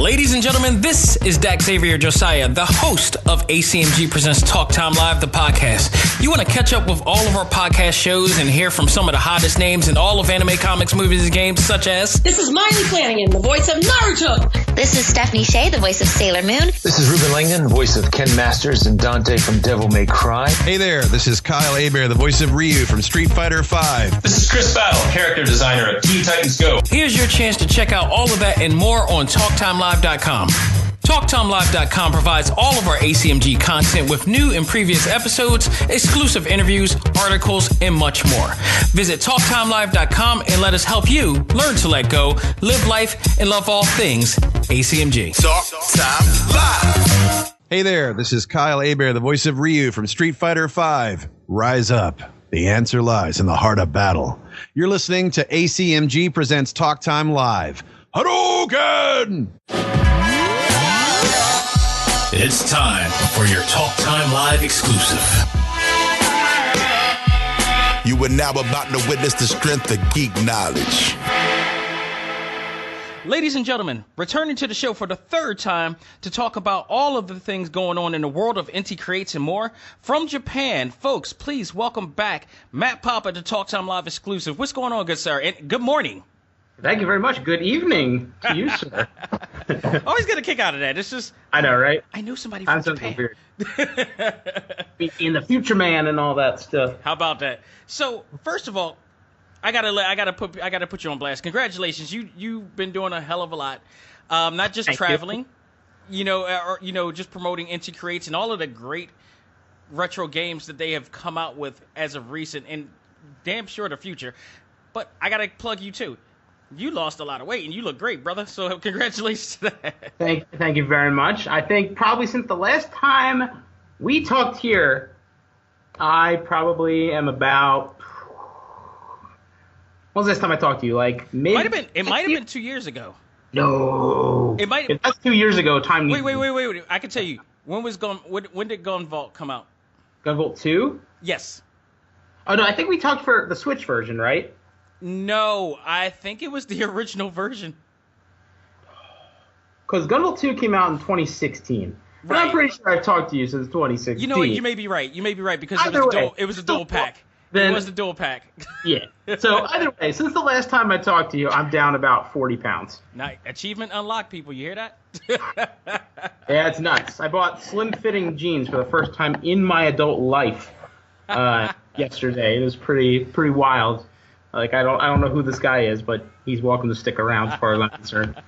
Ladies and gentlemen, this is Dak Xavier Josiah, the host of A.C.M.G. Presents Talk Time Live, the podcast. You want to catch up with all of our podcast shows and hear from some of the hottest names in all of anime, comics, movies, and games, such as... This is Miley Flanagan, the voice of Naruto. This is Stephanie Shea, the voice of Sailor Moon. This is Ruben Langdon, voice of Ken Masters and Dante from Devil May Cry. Hey there, this is Kyle Hebert, the voice of Ryu from Street Fighter V. This is Chris Battle, character designer of Teen Titans Go. Here's your chance to check out all of that and more on TalkTimeLive.com. TalkTimeLive.com provides all of our A.C.M.G. content with new and previous episodes, exclusive interviews, articles, and much more. Visit TalkTimeLive.com and let us help you learn to let go, live life, and love all things A.C.M.G. Talk Time Live. Hey there, this is Kyle Hebert, the voice of Ryu from Street Fighter V. Rise up. The answer lies in the heart of battle. You're listening to A.C.M.G. Presents Talk Time Live. Hadouken! It's time for your Talk Time Live exclusive. You are now about to witness the strength of geek knowledge. Ladies and gentlemen, returning to the show for the third time to talk about all of the things going on in the world of Inti Creates and more. From Japan, folks, please welcome back Matt Papa to Talk Time Live exclusive. What's going on, good sir? And good morning. Thank you very much. Good evening to you, sir. Always get a kick out of that. It's just... I know, right? I know somebody from Japan. Weird. In the future man and all that stuff. How about that? So, first of all, I gotta put you on blast. Congratulations. You've been doing a hell of a lot. Not just traveling, just promoting Inti Creates and all of the great retro games that they have come out with as of recent and damn sure the future. But I gotta plug you too. You lost a lot of weight, and you look great, brother, so congratulations to that. Thank you very much. I think probably since the last time we talked here, I probably am about... When was the last time I talked to you? Like mid... It might have been 2 years ago. No. It might. If that's 2 years ago, time... Wait. I can tell you. When did Gunvolt come out? Gunvolt 2? Yes. Oh, no, I think we talked for the Switch version, right? No, I think it was the original version. Because Gunvolt 2 came out in 2016. But right. I'm pretty sure I've talked to you since 2016. You know what? You may be right. Because it was a dual pack. It was the dual pack. Yeah. So either way, since the last time I talked to you, I'm down about 40 pounds. Now, achievement unlocked, people. You hear that? Yeah, it's nuts. I bought slim-fitting jeans for the first time in my adult life yesterday. It was pretty wild. Like I don't know who this guy is, but he's welcome to stick around as far as I'm concerned.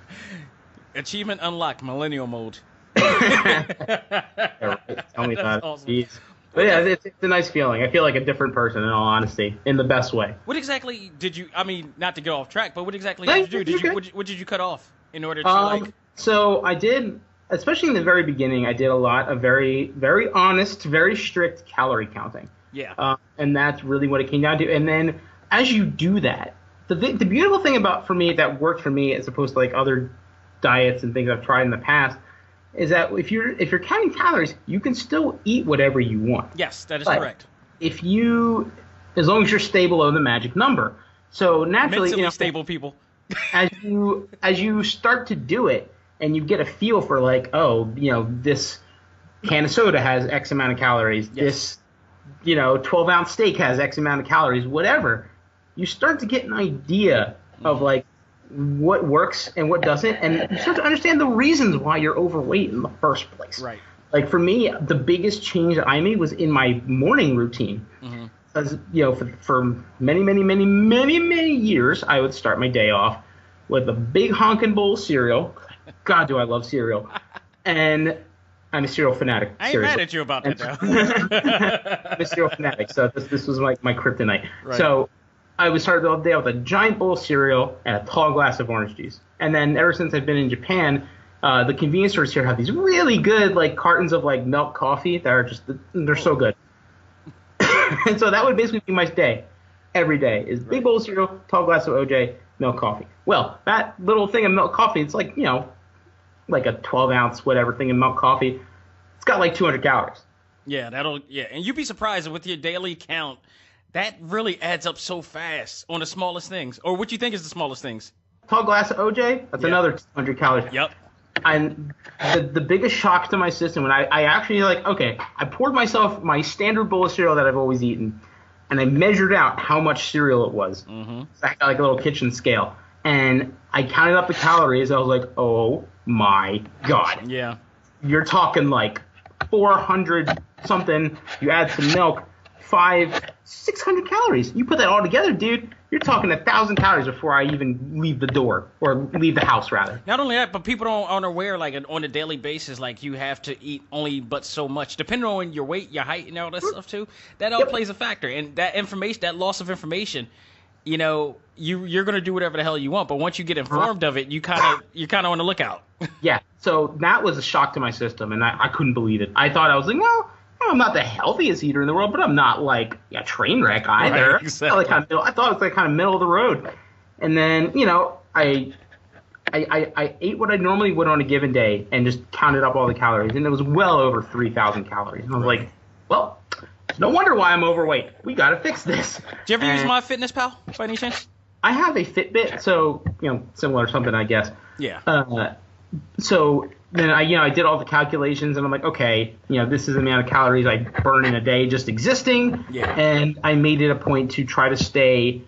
Achievement unlocked, millennial mode. Yeah, right. Tell me that. Awesome. Jeez. But yeah, it's a nice feeling. I feel like a different person, in all honesty, in the best way. What exactly did you? I mean, not to get off track, but what exactly did you do? What did you cut off in order to So I did, especially in the very beginning, I did a lot of very, very honest, very strict calorie counting. Yeah. And that's really what it came down to. And then as you do that, the beautiful thing for me that worked for me as opposed to like other diets and things I've tried in the past is that if you're counting calories, you can still eat whatever you want. Yes, that is correct. As long as you're stay below the magic number. So naturally, mentally stable people. as you start to do it and you get a feel for like, this can of soda has X amount of calories. Yes. This 12-ounce steak has X amount of calories, whatever. You start to get an idea of like what works and what doesn't, and you start to understand the reasons why you're overweight in the first place. Right. Like for me, the biggest change that I made was in my morning routine. Mm-hmm. As for many years, I would start my day off with a big honking bowl of cereal. God, do I love cereal. And I'm a cereal fanatic. I ain't mad at you about that, though. I'm a cereal fanatic, so this was like my kryptonite. Right. So I would start the day with a giant bowl of cereal and a tall glass of orange juice. And then ever since I've been in Japan, the convenience stores here have these really good like cartons of like milk coffee that are they're so good. And so that would basically be my day. Every day is big bowl of cereal, tall glass of OJ, milk coffee. Well, that little thing of milk coffee, it's like, like a 12-ounce whatever thing of milk coffee. It's got like 200 calories. Yeah, and you'd be surprised with your daily count. That really adds up so fast on the smallest things. Or what you think is the smallest things? Tall glass of OJ, that's another 200 calories. Yep. And the biggest shock to my system when I actually I poured myself my standard bowl of cereal that I've always eaten, and I measured out how much cereal it was. Mm-hmm. So I got like a little kitchen scale, and I counted up the calories. I was like, oh my god. Yeah. You're talking like 400 something. You add some milk, 600 calories. You put that all together, dude. You're talking 1,000 calories before I even leave the door, or leave the house rather. Not only that, but people aren't aware, like on a daily basis, like you have to eat only but so much, depending on your weight, your height, and all that stuff too. That all plays a factor, and that information, that loss of information, you know, you're gonna do whatever the hell you want, but once you get informed of it, you're kind of on the lookout. Yeah. So that was a shock to my system, and I couldn't believe it. I thought I was like, well, I'm not the healthiest eater in the world, but I'm not like a train wreck either. Right, exactly. I thought it was like kind of middle of the road. And then, you know, I ate what I normally would on a given day and just counted up all the calories, and it was well over 3,000 calories. And I was like, well, no wonder why I'm overweight. We got to fix this. Do you ever use MyFitnessPal by any chance? I have a Fitbit, so, you know, similar or something, I guess. Yeah. So then I did all the calculations, and I'm like, okay, you know, this is the amount of calories I burn in a day just existing. Yeah. And I made it a point to try to stay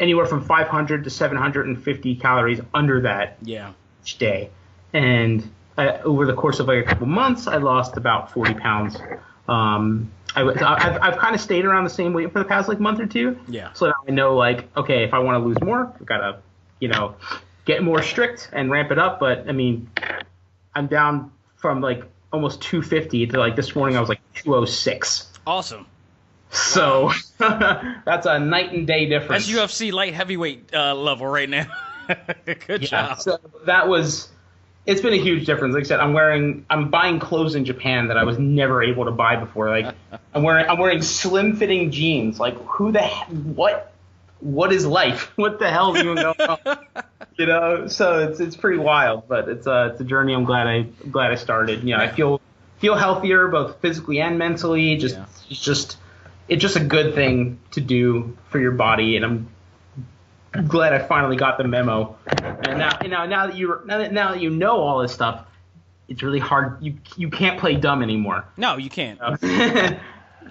anywhere from 500 to 750 calories under that each day. And over the course of like a couple months, I lost about 40 pounds. I've kind of stayed around the same weight for the past like month or two. Yeah. So now I know, like, okay, if I want to lose more, I've got to, you know, get more strict and ramp it up. But I mean, I'm down from like almost 250 to like this morning I was like 206. Awesome. So that's a night and day difference. That's UFC light heavyweight level right now. Good job. So it's been a huge difference. Like I said, I'm buying clothes in Japan that I was never able to buy before. Like I'm wearing slim fitting jeans. Like what is life? What the hell is even going on? You know, so it's pretty wild, but it's a journey. I'm glad I started. You know, I feel healthier both physically and mentally. It's just a good thing to do for your body, and I'm glad I finally got the memo. And now that you know all this stuff, it's really hard. You can't play dumb anymore. No, you can't.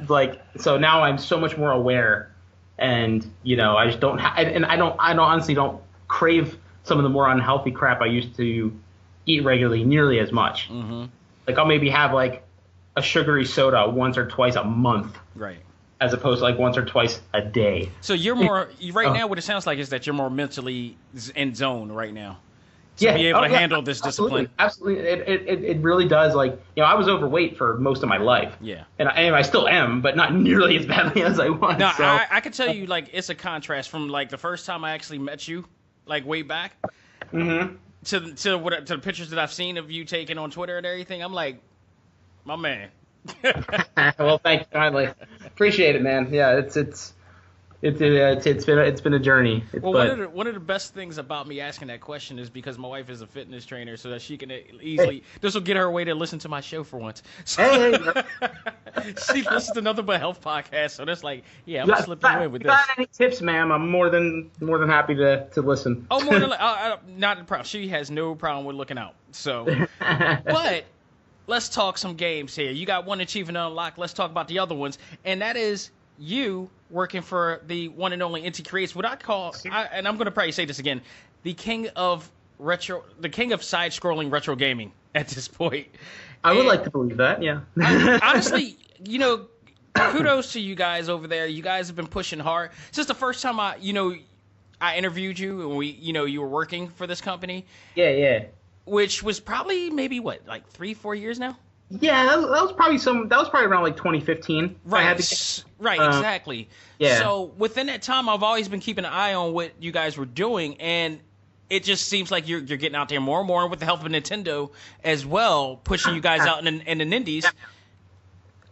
Like, so now I'm so much more aware, and you know, I just don't I honestly don't crave some of the more unhealthy crap I used to eat regularly nearly as much. Mm-hmm. Like I'll maybe have like a sugary soda once or twice a month. Right. As opposed to like once or twice a day. So you're more right now. What it sounds like is that you're more mentally in zone right now to be able to handle this discipline. Absolutely, it really does. Like, you know, I was overweight for most of my life. Yeah, and I still am, but not nearly as badly as I was. No, so. I can tell you, like, it's a contrast from like the first time I actually met you, like way back, to the pictures that I've seen of you taking on Twitter and everything. I'm like, my man. Well, thank you kindly. Appreciate it, man. Yeah, it's been a journey. Well, one of the best things about me asking that question is because my wife is a fitness trainer, so that she can easily this will get her way to listen to my show for once. So, she listens to nothing but health podcasts, so that's like, yeah, I'm gonna slip away with this. Got any tips, ma'am? I'm more than happy to listen. Oh, more than not a problem. She has no problem with looking out. So, but. Let's talk some games here. You got one achievement unlocked. Let's talk about the other ones, and that is you working for the one and only Indy Creates, what I call, and I'm going to probably say this again, the king of side-scrolling retro gaming at this point. I would like to believe that, yeah. Honestly, you know, kudos to you guys over there. You guys have been pushing hard since the first time I interviewed you, and you were working for this company. Yeah. Which was probably maybe what, like 3-4 years now? Yeah, that was probably around like 2015. Right, exactly. Yeah. So within that time, I've always been keeping an eye on what you guys were doing, and it just seems like you're getting out there more and more, with the help of Nintendo as well, pushing you guys out in the indies.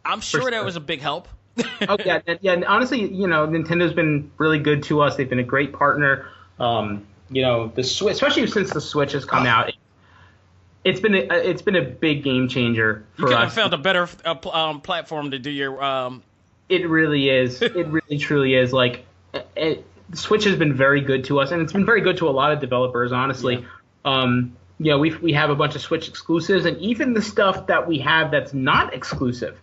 I'm sure that was a big help. Oh yeah. And honestly, you know, Nintendo's been really good to us. They've been a great partner. You know, the Switch, especially since the Switch has come out. It's been a big game changer for us. You could have found a better platform to do your. It really is. It really truly is. Like, Switch has been very good to us, and it's been very good to a lot of developers, honestly. you know, we have a bunch of Switch exclusives, and even the stuff that we have that's not exclusive,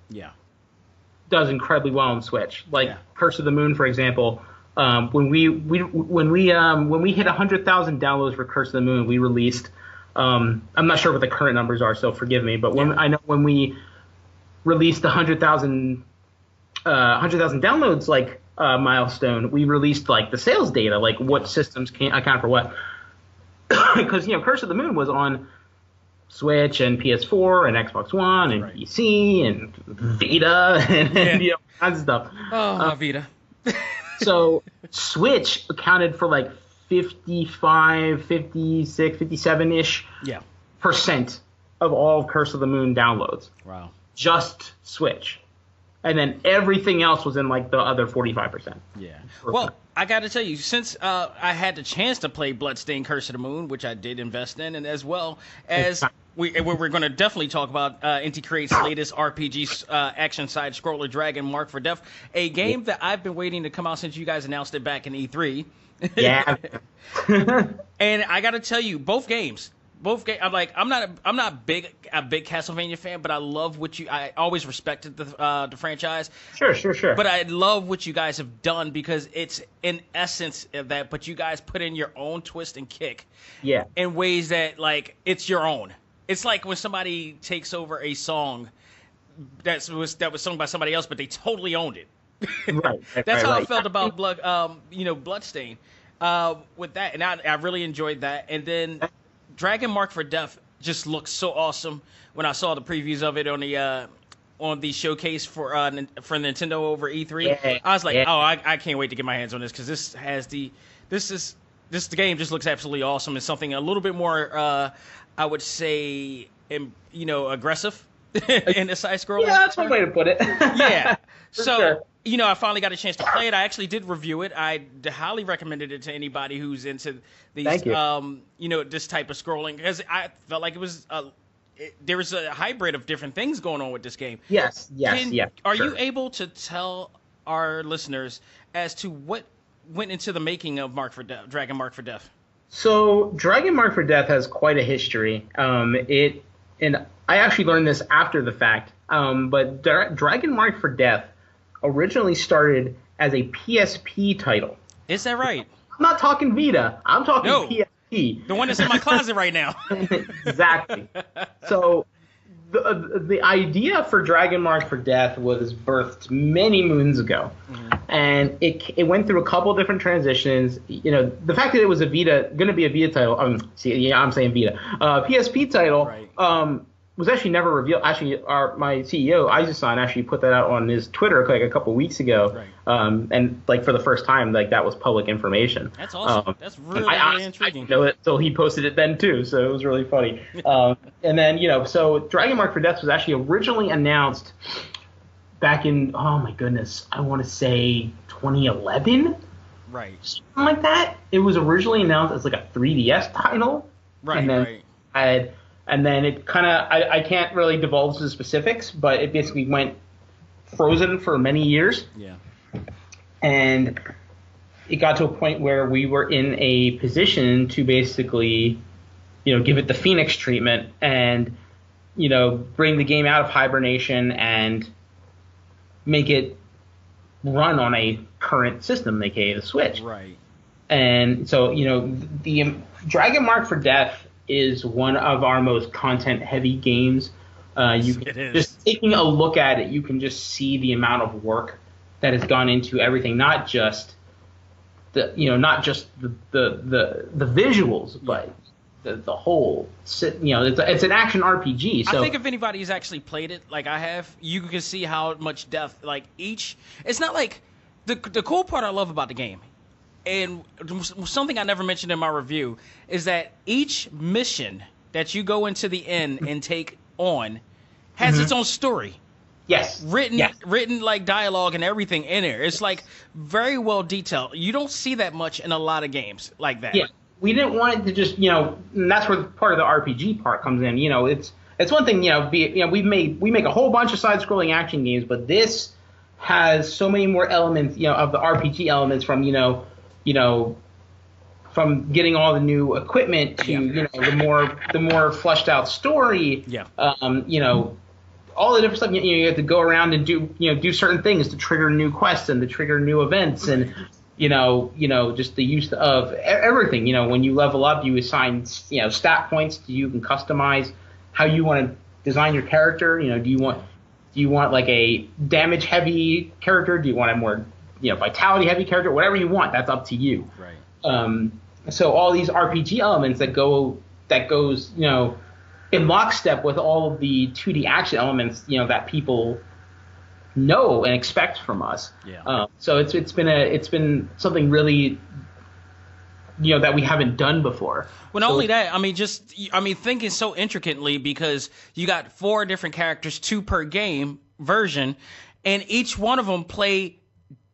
does incredibly well on Switch. Like Curse of the Moon, for example. When we hit 100,000 downloads for Curse of the Moon, we released. I'm not sure what the current numbers are, so forgive me. But I know when we released the 100,000 downloads milestone, we released like the sales data, like what systems can account for what. Because Curse of the Moon was on Switch and PS4 and Xbox One and PC and Vita and kinds of stuff. Oh, Vita. So Switch accounted for like 55, 56, 57-ish % of all of Curse of the Moon downloads. Wow. Just Switch. And then everything else was in like the other 45%. Yeah. Well, I got to tell you, since I had the chance to play Bloodstained Curse of the Moon, which I did invest in, and as well as we're going to definitely talk about Inti Create's latest RPG action side scroller, Dragon Mark for Death, a game that I've been waiting to come out since you guys announced it back in E3. Yeah. And I got to tell you, both games. I'm not a big Castlevania fan, but I love I always respected the franchise. Sure. But I love what you guys have done because it's in essence of that, but you guys put in your own twist and kick. Yeah. In ways that like it's your own. It's like when somebody takes over a song that was sung by somebody else, but they totally owned it. Right. That's how I felt about Bloodstained. With that, and I really enjoyed that. And then Dragon Mark for Death just looks so awesome when I saw the previews of it on the showcase for Nintendo over E3. Yeah, I was like, I can't wait to get my hands on this because this game just looks absolutely awesome. It's something a little bit more, I would say, aggressive in the side scroller. Yeah, that's one way to put it. Yeah. So. Sure. I finally got a chance to play it. I actually did review it. I highly recommended it to anybody who's into these, this type of scrolling, because I felt like it was there was a hybrid of different things going on with this game. Yes. Are you able to tell our listeners as to what went into the making of Dragon Mark for Death? So Dragon Mark for Death has quite a history. And I actually learned this after the fact. But Dragon Mark for Death originally started as a PSP title. Is that right? I'm not talking Vita. I'm talking PSP. The one that's in my closet right now. Exactly. So the idea for Dragon Mark for Death was birthed many moons ago. Mm-hmm. And it went through a couple different transitions. The fact that it was going to be a Vita title, I'm saying Vita. PSP title, right. Was actually never revealed. Actually, my CEO, Aizu-san, actually put that out on his Twitter like a couple weeks ago. Right. And like for the first time, like that was public information. That's awesome. That's really intriguing. I know it, so he posted it then too, so it was really funny. And then, so Dragon Mark for Death was actually originally announced back in, oh my goodness, I want to say 2011? Right. Something like that. It was originally announced as like a 3DS title. Right, and then it kind of, I can't really divulge the specifics, but it basically went frozen for many years. Yeah. And it got to a point where we were in a position to basically, give it the Phoenix treatment and, bring the game out of hibernation and make it run on a current system, aka the Switch. Right. And so, the Dragon Mark for Death is one of our most content-heavy games. Just taking a look at it, you can just see the amount of work that has gone into everything. Not just the visuals, but the whole. It's an action RPG. So I think if anybody's actually played it, like I have, you can see how much depth. Like it's not like the cool part I love about the game. And something I never mentioned in my review is that each mission that you go into the inn and take on has its own story. Yes. Written like dialogue and everything in there. It's like very well detailed. You don't see that much in a lot of games like that. Yeah. We didn't want it to just, and that's where part of the RPG part comes in. It's one thing, we make a whole bunch of side-scrolling action games, but this has so many more elements, of the RPG elements from, from getting all the new equipment to the more fleshed out story. Yeah. All the different stuff. You have to go around and do certain things to trigger new quests and to trigger new events and just the use of everything. When you level up, you assign stat points. You can customize how you want to design your character. Do you want like a damage heavy character? Do you want a more vitality heavy character? Whatever you want, that's up to you. Right. So all these RPG elements that goes in lockstep with all of the 2D action elements that people know and expect from us. Yeah. So it's been something really that we haven't done before. Well, not only that, thinking so intricately, because you got 4 different characters, 2 per game version, and each one of them play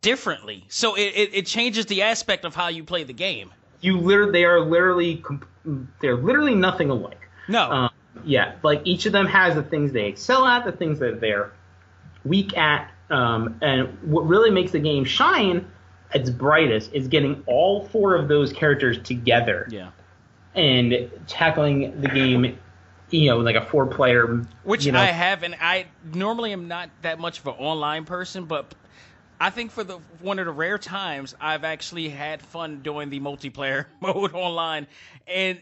differently. So it changes the aspect of how you play the game. They're literally nothing alike. No. Like each of them has the things they excel at, the things that they're weak at, and what really makes the game shine its brightest is getting all 4 of those characters together. Yeah. And tackling the game, like a 4-player. Which I have, and I normally am not that much of an online person, but I think for one of the rare times I've actually had fun doing the multiplayer mode online, and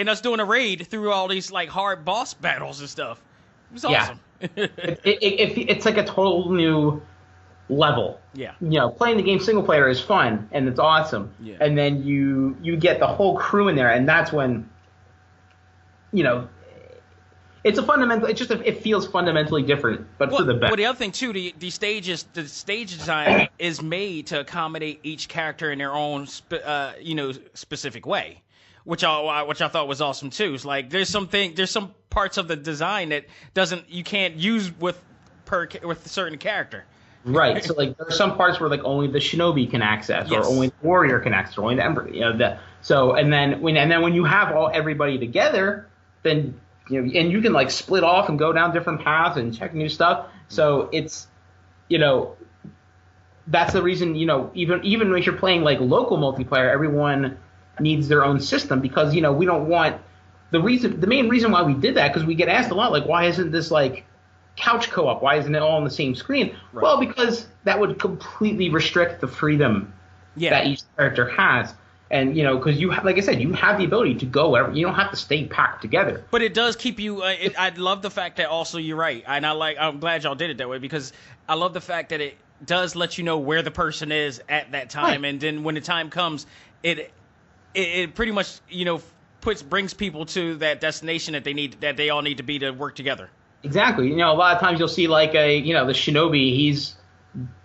us doing a raid through all these like hard boss battles and stuff. It was awesome. It's like a total new level. Yeah. Playing the game single player is fun and it's awesome. Yeah. And then you get the whole crew in there, and that's when it's it feels fundamentally different, but for the best. Well, the other thing too, the stage design is made to accommodate each character in their own specific way, which I thought was awesome too. It's like there's some parts of the design that you can't use with a certain character. Right. So like there are some parts where like only the shinobi can access, yes, or only the warrior can access, or only the emperor. And then when you have everybody together, then and you can like split off and go down different paths and check new stuff. So it's that's the reason even if you're playing like local multiplayer, everyone needs their own system, because we don't want the main reason why we did that, because we get asked a lot like, why isn't this like couch co-op? Why isn't it all on the same screen? Right. Well, because that would completely restrict the freedom that each character has. And, because like I said, you have the ability to go wherever. You don't have to stay packed together. But it does keep you. I love the fact that also you're right, and I'm glad y'all did it that way, because I love the fact that it does let you know where the person is at that time, right. And then when the time comes, it pretty much brings people to that destination that they all need to be to work together. Exactly. A lot of times you'll see like the shinobi, he's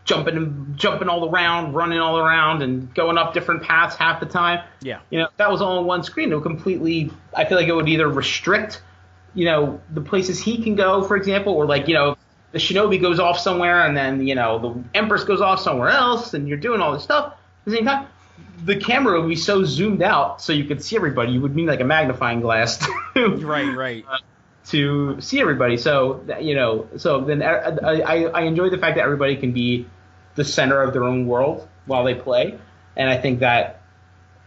jumping all around, running all around, and going up different paths half the time. Yeah. If that was all on one screen, it would completely. I feel like it would either restrict, the places he can go, for example, or like the shinobi goes off somewhere, and then the empress goes off somewhere else, and you're doing all this stuff at the same time. The camera would be so zoomed out so you could see everybody. You would need like a magnifying glass. Right. To see everybody, so then I enjoy the fact that everybody can be the center of their own world while they play, and I think that,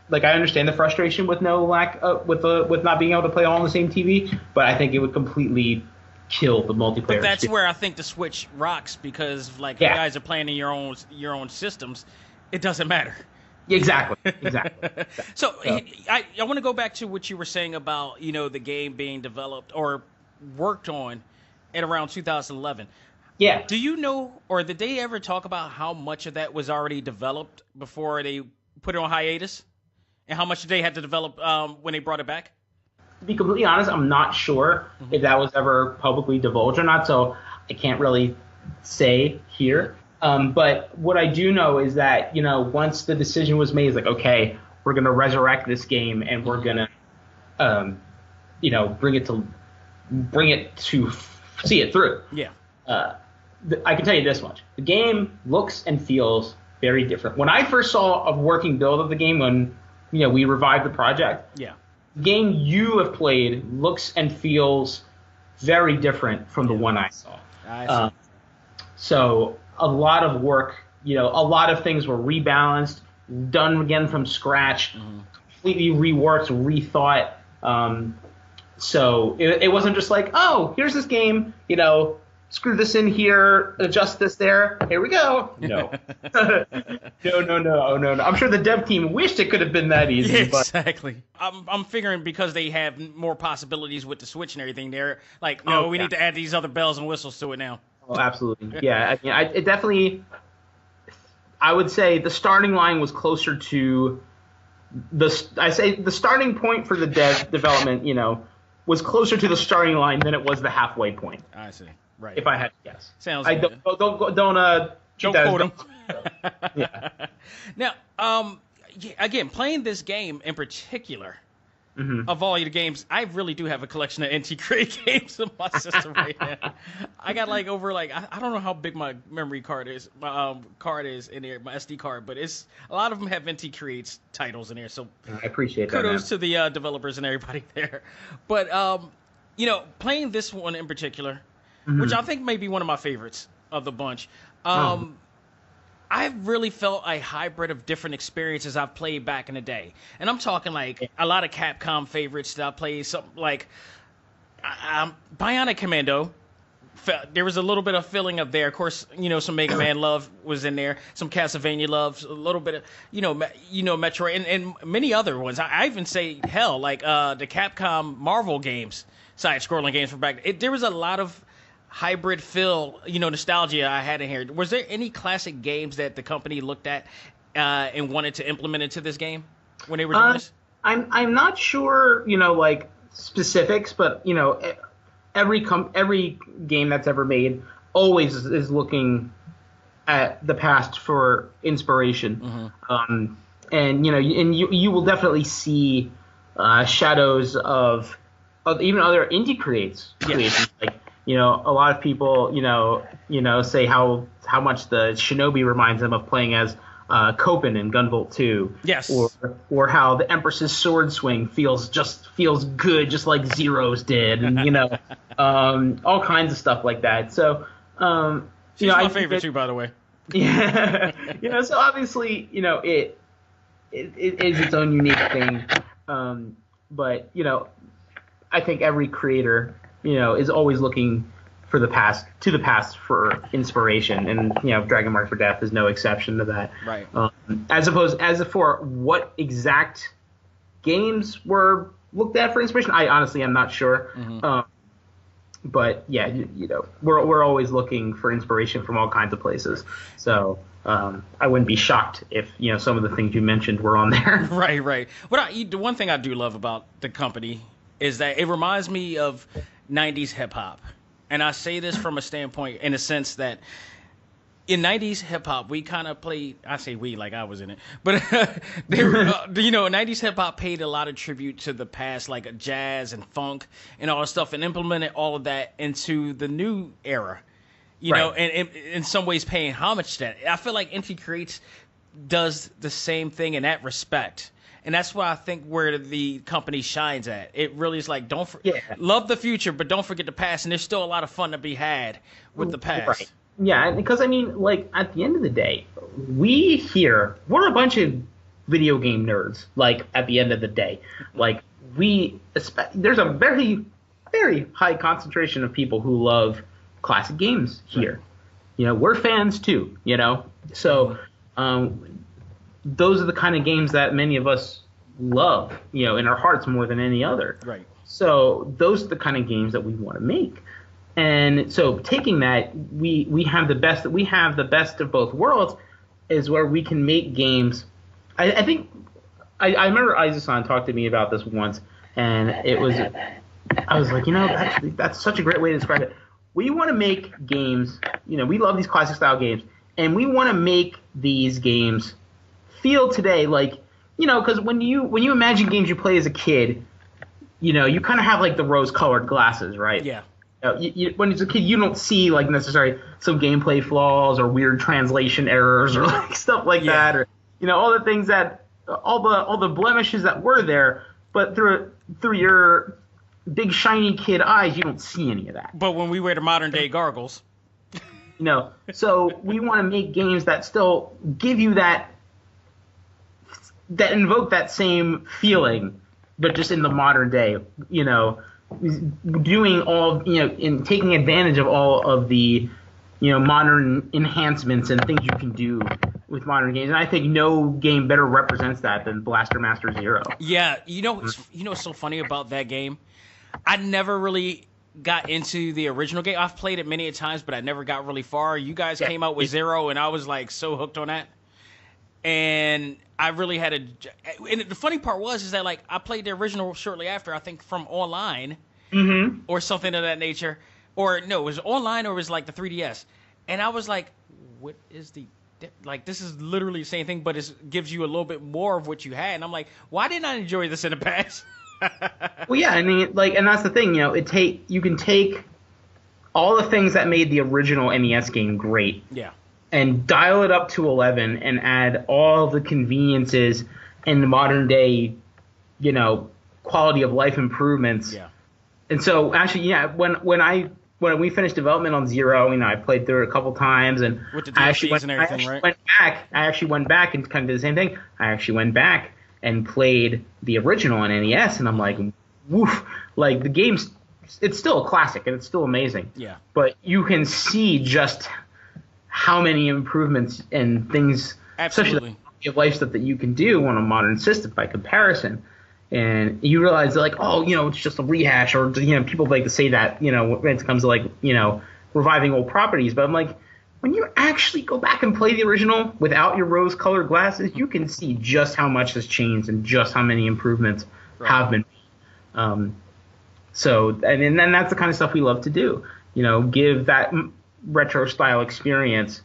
like, I understand the frustration with with not being able to play all on the same TV, but I think it would completely kill the multiplayer. But that's where I think the Switch rocks, because you guys are playing in your own systems, it doesn't matter. Exactly. So I want to go back to what you were saying about the game being developed or worked on at around 2011. Yeah. Do you know, or did they ever talk about how much of that was already developed before they put it on hiatus, and how much they had to develop when they brought it back? To be completely honest, I'm not sure if that was ever publicly divulged or not, so I can't really say here. But what I do know is that, once the decision was made, it's like, okay, we're going to resurrect this game, and we're going to, bring it to see it through. Yeah. I can tell you this much. The game looks and feels very different. When I first saw a working build of the game, when, we revived the project, yeah, the game you have played looks and feels very different from the one I saw. I see. So a lot of work, a lot of things were rebalanced. done again from scratch, completely reworked, rethought. So it wasn't just like, oh, here's this game, screw this in here, adjust this there, here we go. No. No. I'm sure the dev team wished it could have been that easy. Exactly. I'm figuring because they have more possibilities with the Switch and everything, they're like, no, we need to add these other bells and whistles to it now. Oh, absolutely. Yeah, it definitely, I would say the starting line was closer to the starting point for the development, was closer to the starting line than it was the halfway point. I see. Right. If I had to guess. Sounds good. Don't quote him. Yeah. Now, again, playing this game in particular, of all your games, I really do have a collection of NT Create games in my system right now. I got I don't know how big my memory card is, my card is in there, my SD card, but a lot of them have NT Creates titles in there. So I appreciate that. Kudos to the developers and everybody there. But playing this one in particular, which I think may be one of my favorites of the bunch. I've really felt a hybrid of different experiences I've played back in the day. And I'm talking a lot of Capcom favorites that I played, something like Bionic Commando. There was a little bit of feeling of there. Of course, some Mega Man love was in there, some Castlevania love, a little bit of, Metroid, and many other ones. I even say, hell, the Capcom Marvel games, side-scrolling games from back. There was a lot of hybrid feel, nostalgia I had in here. Was there any classic games that the company looked at and wanted to implement into this game when they were doing this? I'm not sure, specifics, but every game that's ever made always is looking at the past for inspiration. And you will definitely see shadows of even other indie creations. A lot of people, say how much the Shinobi reminds them of playing as Copen in Gunvolt 2. Yes. Or how the Empress's sword swing feels good, just like Zero's did, and all kinds of stuff like that. So, she's my favorite too, by the way. Yeah. So obviously, it is its own unique thing. But I think every creator, is always looking for the past for inspiration, and Dragon Mark for Death is no exception to that. Right. As for what exact games were looked at for inspiration, I honestly am not sure. But yeah, we're always looking for inspiration from all kinds of places. So I wouldn't be shocked if some of the things you mentioned were on there. Right. But the one thing I do love about the company is that it reminds me of 90s hip hop. And I say this from a standpoint, in a sense that in 90s hip hop, we kind of played, I say we like I was in it, but 90s hip hop paid a lot of tribute to the past, like jazz and funk and all that stuff, and implemented all of that into the new era, and in some ways paying homage to that. I feel like Inti Creates does the same thing in that respect. And that's why I think where the company shines at. It really is like, love the future, but don't forget the past. And there's still a lot of fun to be had with the past. Right. Yeah, because at the end of the day, we're a bunch of video game nerds. At the end of the day, there's a very, very high concentration of people who love classic games here. Right. We're fans too. So. Those are the kind of games that many of us love, in our hearts more than any other. Right. So those are the kind of games that we want to make. And so taking that, we have the best of both worlds, is where we can make games. I think I remember Aizu-san talked to me about this once, and I was like, that's such a great way to describe it. We want to make games, we love these classic style games, and we want to make these games feel today because when you imagine games you play as a kid, you kind of have the rose-colored glasses, right? Yeah. When it's a kid, you don't see necessarily some gameplay flaws or weird translation errors or stuff like that, or all the things that all the blemishes that were there, but through your big shiny kid eyes, you don't see any of that. But when we wear the modern day goggles, so we want to make games that still give you that that invoke that same feeling, but just in the modern day. You know, doing all, you know, in taking advantage of all of the, you know, modern enhancements and things you can do with modern games. And I think no game better represents that than Blaster Master Zero. Yeah, you know what's so funny about that game? I never really got into the original game. I've played it many a times, but I never got really far. You guys came out with Zero, and I was like so hooked on that. And I really had and the funny part is that like I played the original shortly after, I think from online or something of that nature. Or no, it was online or it was like the 3DS. And I was like, what is like, this is literally the same thing, but it gives you a little bit more of what you had. And I'm like, why didn't I enjoy this in the past? Well, yeah, I mean, like, and that's the thing, you know, you can take all the things that made the original NES game great. Yeah. And dial it up to 11 and add all the conveniences and the modern day, you know, quality of life improvements. Yeah. And so actually, yeah, when we finished development on Zero, you know, I played through it a couple times, and with the DLCs and everything, right? I actually went back and kind of did the same thing. I actually went back and played the original on NES, and I'm like, woof, like the game's, it's still a classic and it's still amazing. Yeah. But you can see just how many improvements and things, especially the life stuff that you can do on a modern system by comparison. And you realize like, oh, you know, it's just a rehash, or, you know, people like to say that, you know, when it comes to like, you know, reviving old properties. But I'm like, when you actually go back and play the original without your rose-colored glasses, you can see just how much has changed and just how many improvements have been. So, and then that's the kind of stuff we love to do. You know, give that retro-style experience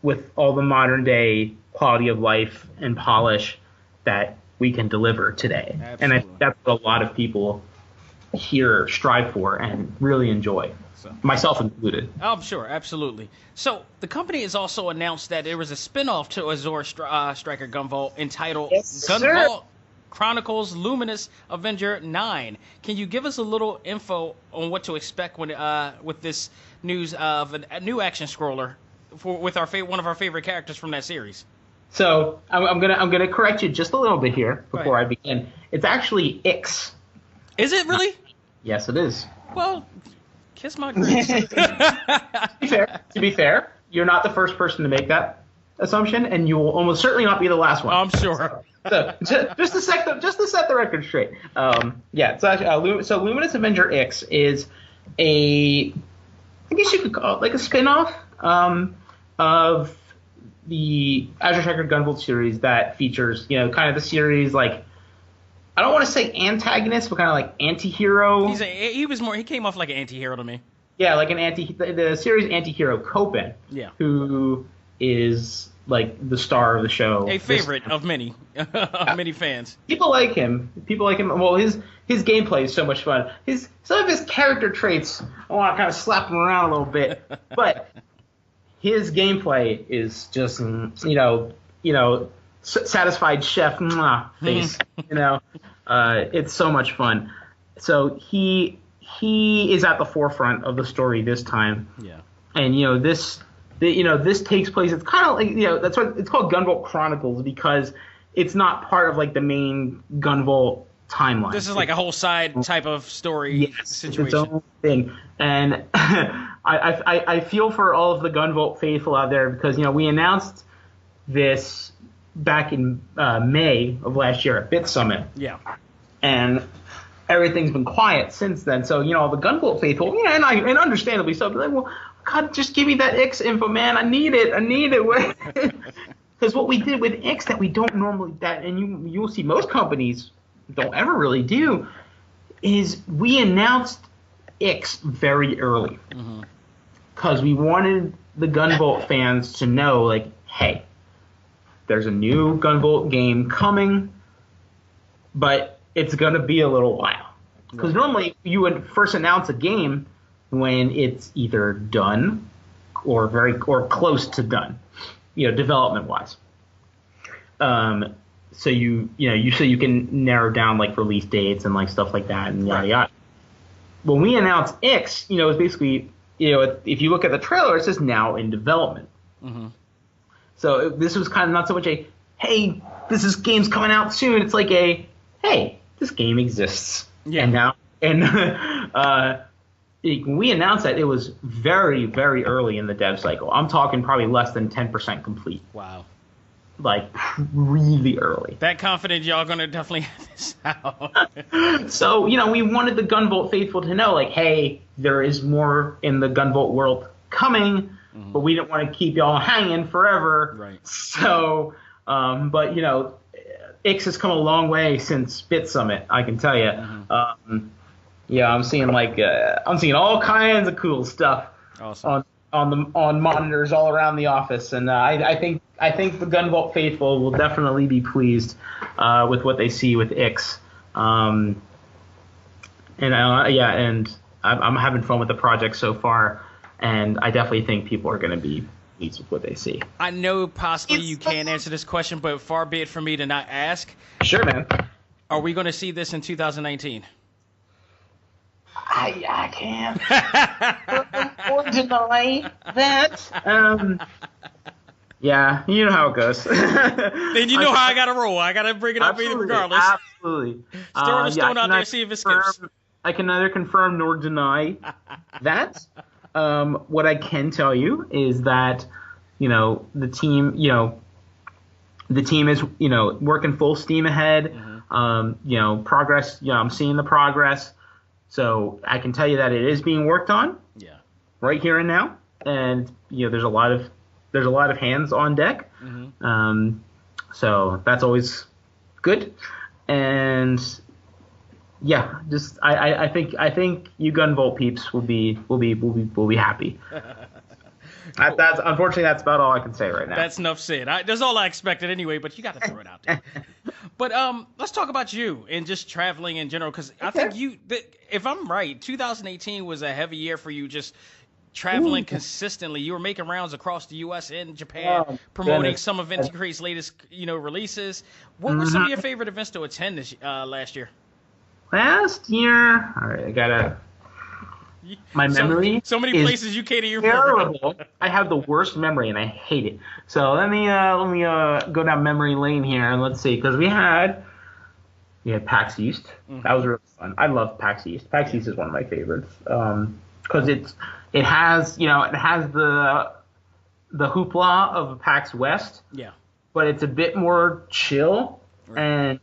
with all the modern-day quality of life and polish that we can deliver today. Absolutely. And I think that's what a lot of people here strive for and really enjoy, myself included. Oh, I'm sure, absolutely. So the company has also announced that there was a spinoff to AZURE Striker Gunvolt entitled Gunvolt Chronicles Luminous Avenger 9. Can you give us a little info on what to expect when with this news of a new action scroller with one of our favorite characters from that series? So I'm gonna correct you just a little bit here before I begin. It's actually Ix. Is it really? Yes, it is. Well, kiss my grits. To be fair, you're not the first person to make that assumption, and you will almost certainly not be the last one. I'm sure. So just to set the record straight. Yeah. So actually, Luminous Avenger Ix is I guess you could call it like a spin-off of the Azure Striker Gunvolt series that features, you know, kind of the series, like, I don't want to say antagonist, but kind of like anti-hero. He came off like an anti-hero to me. Yeah, like the series anti-hero Copen. Yeah. Who is like the star of the show. A favorite of many, many fans. People like him. Well, his gameplay is so much fun. Some of his character traits, I want to kind of slap him around a little bit, but his gameplay is just, you know, satisfied chef face. You know, it's so much fun. So he is at the forefront of the story this time. Yeah. And you know this takes place. It's kind of like, you know, that's what it's called, Gunvolt Chronicles, because it's not part of like the main Gunvolt timeline. This is like a whole side type of story situation. It's its own thing. And I feel for all of the Gunvolt faithful out there, because, you know, we announced this back in May of last year at Bit Summit. Yeah. And everything's been quiet since then. So, you know, the Gunvolt faithful, yeah, and understandably so, like, well, God, just give me that Ix info, man. I need it. Because what we did with Ix that we don't normally, and you'll see most companies don't ever really do, is we announced Ix very early. Because we wanted the Gunvolt fans to know, like, hey, there's a new Gunvolt game coming, but it's going to be a little while. Because normally you would first announce a game when it's either done or close to done, you know, development wise. So you can narrow down like release dates and like stuff like that and yada yada. When we announced Ix, you know, it's basically, you know, if you look at the trailer, it says now in development. So this was kind of not so much a, hey, game's coming out soon. It's like hey, this game exists. Yeah. And now, when we announced that, it was very, very early in the dev cycle. I'm talking probably less than 10% complete. Wow. Like, really early. That confident y'all gonna definitely have this out. So, we wanted the Gunvolt faithful to know, like, hey, there is more in the Gunvolt world coming, but we didn't want to keep y'all hanging forever. Right. So, but, Ix has come a long way since Bit Summit, I can tell you. Yeah, I'm seeing all kinds of cool stuff Awesome. on monitors all around the office, and I think the Gunvolt faithful will definitely be pleased with what they see with Ix. And I'm having fun with the project so far, and I definitely think people are going to be pleased with what they see. I know possibly you can't answer this question, but far be it from me to not ask. Sure, man. Are we going to see this in 2019? I can't or deny that. Yeah, you know how it goes. Then you know how I got to roll. I got to bring it up either regardless. Absolutely. Throw a stone out there, see if it skips. I can neither confirm nor deny that. What I can tell you is that, the team is, working full steam ahead. Progress, I'm seeing the progress. So I can tell you that it is being worked on. Yeah. Right here and now. And, there's a lot of hands on deck. So that's always good. And yeah, just I think you Gunvolt peeps will be happy. That's unfortunately that's about all I can say right now. That's enough said. That's all I expected anyway, but you got to throw it out there. But let's talk about you and just traveling in general, because I think if I'm right, 2018 was a heavy year for you, just traveling consistently. You were making rounds across the U.S. and Japan, promoting some of INTI's latest, releases. What were some of your favorite events to attend this last year? Last year, all right, I gotta. My memory. So many places you can't even terrible. I have the worst memory and I hate it. So let me go down memory lane here and let's see, because we had PAX East. That was really fun. I love PAX East. PAX East is one of my favorites because it has the hoopla of PAX West. Yeah. But it's a bit more chill, and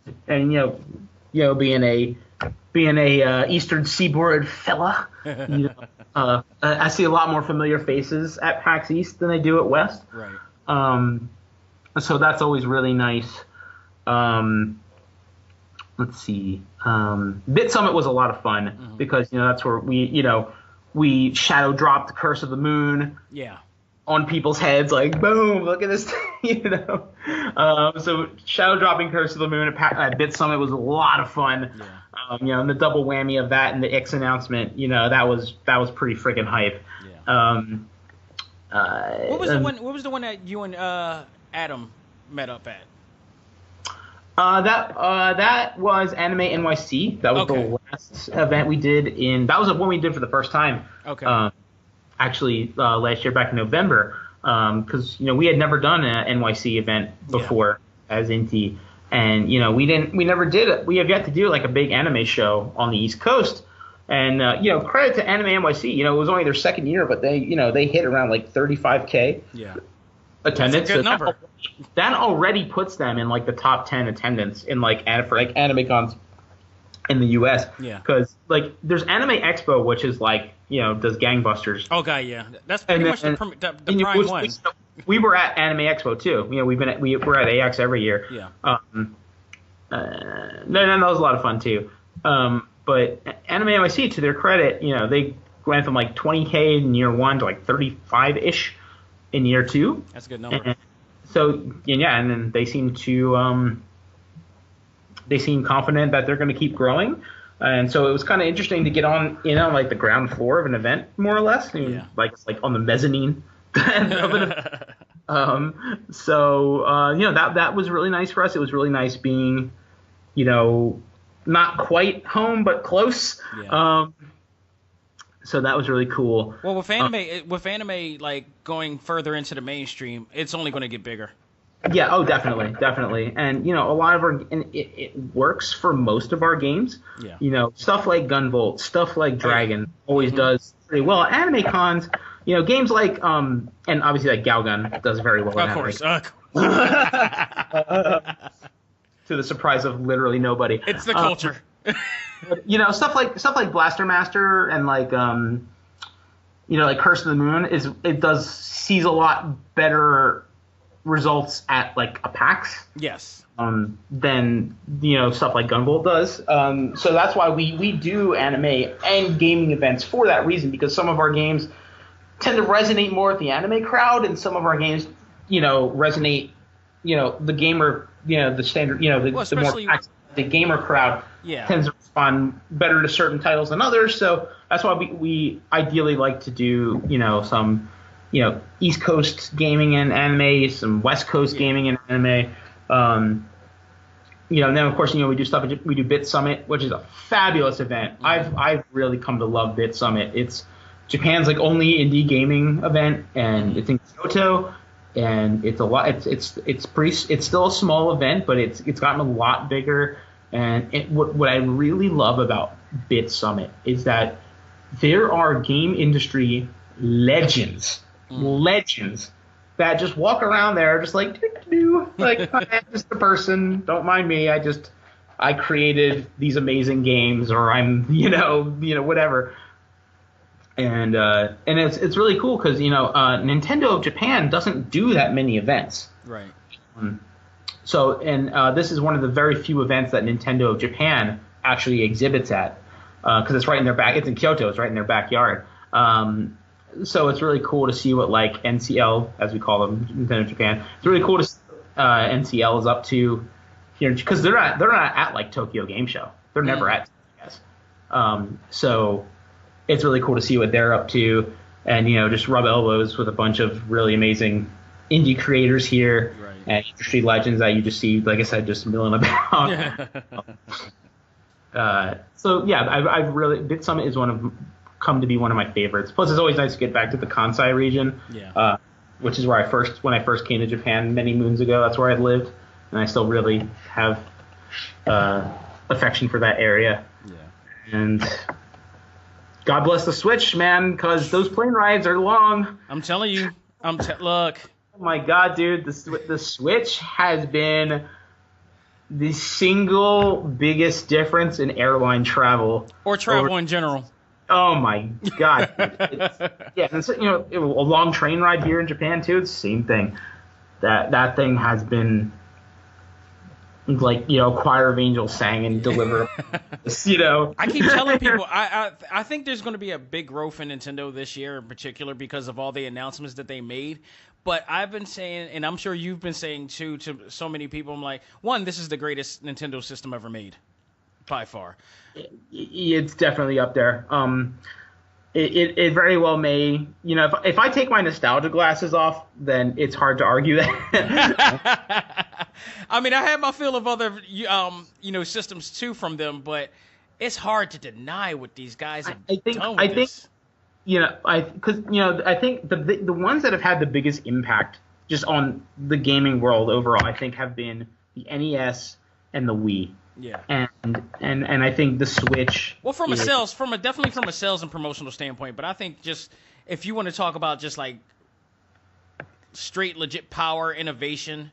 being a Eastern Seaboard fella, I see a lot more familiar faces at PAX East than I do at West. Right. So that's always really nice. Let's see. Bit Summit was a lot of fun because that's where we shadow dropped the Curse of the Moon. Yeah. On people's heads, like boom! Look at this, So shadow dropping Curse of the Moon at Bit Summit was a lot of fun. Yeah. And the double whammy of that and the Ix announcement, that was pretty freaking hype. Yeah. What was the one that you and Adam met up at? That was Anime NYC. That was the last event we did that was the one we did for the first time. Okay. Actually, last year back in November, because we had never done an NYC event before as INTI, and we never did it. We have yet to do like a big anime show on the East Coast, and credit to Anime NYC. It was only their second year, but they hit around like 35K attendance. That's a good number. That already puts them in like the top 10 attendance in for anime cons in the U.S. Yeah. Because there's Anime Expo, which is does gangbusters. Okay, yeah, that's pretty much the prime one. We were at Anime Expo too. We're at AX every year. Yeah. That was a lot of fun too. But Anime NYC, to their credit, they went from like 20K in year one to like 35-ish in year two. That's a good number. And then they seem to they seem confident that they're going to keep growing. And so it was kind of interesting to get on, like the ground floor of an event, more or less, like on the mezzanine of an event. That was really nice for us. It was really nice being, not quite home but close. Yeah. So that was really cool. Well, with anime like going further into the mainstream, it's only going to get bigger. Yeah, oh, definitely. And, you know, a lot of it works for most of our games. Yeah. You know, stuff like Gunvolt, stuff like Dragon always does pretty well. Anime cons, you know, games like, and obviously like Galgun does very well. Of course. To the surprise of literally nobody. It's the culture. You know, stuff like Blaster Master and like, you know, like Curse of the Moon sees a lot better results at like a PAX. Yes. Than, you know, stuff like Gunvolt does. So that's why we do anime and gaming events for that reason, because some of our games tend to resonate more with the anime crowd, and some of our games, you know, resonate, you know, the gamer, you know, the standard, you know, the gamer crowd tends to respond better to certain titles than others. So that's why we ideally like to do, you know, some, you know, East Coast gaming and anime, some West Coast gaming and anime. You know, and then of course, you know, we do Bit Summit, which is a fabulous event. I've really come to love Bit Summit. It's Japan's like only indie gaming event, and it's in Kyoto, and it's a lot. It's still a small event, but it's gotten a lot bigger. And what I really love about Bit Summit is that there are game industry legends that just walk around there just like like I'm just a person, don't mind me, I created these amazing games, or I'm you know whatever. And it's really cool because, you know, Nintendo of Japan doesn't do that many events. Right. So this is one of the very few events that Nintendo of Japan actually exhibits at, because it's right in their back. It's in Kyoto. It's right in their backyard. So it's really cool to see what like NCL, as we call them, Nintendo of Japan. It's really cool to see NCL is up to here, because they're not at like Tokyo Game Show. They're never at, I guess. So it's really cool to see what they're up to, and, you know, just rub elbows with a bunch of really amazing indie creators here, and industry legends that you just see, like I said, just milling about. So yeah, I've really, Bit Summit is come to be one of my favorites. Plus, it's always nice to get back to the Kansai region, which is where when I first came to Japan many moons ago. That's where I lived, and I still really have affection for that area. And God bless the Switch, man, because those plane rides are long. I'm telling you, look. Oh my God, dude, the Switch has been the single biggest difference in airline travel. Or travel in general. Oh my God. And so, you know, a long train ride here in Japan too, it's the same thing. That thing has been like, you know, Choir of Angels sang and delivered. You know, I keep telling people I think there's going to be a big growth in Nintendo this year in particular because of all the announcements that they made. But I've been saying, and I'm sure you've been saying too, to so many people, I'm like, one, this is the greatest Nintendo system ever made, by far. It's definitely up there. It very well may. You know, if I take my nostalgia glasses off, then it's hard to argue that. I mean, I have my fill of other, you know, systems too from them, but it's hard to deny what these guys have done with this. You know, because, you know, I think the ones that have had the biggest impact just on the gaming world overall, I think, have been the NES and the Wii. Yeah. And I think the Switch. Well, definitely from a sales and promotional standpoint, but I think just if you want to talk about just like straight legit power innovation.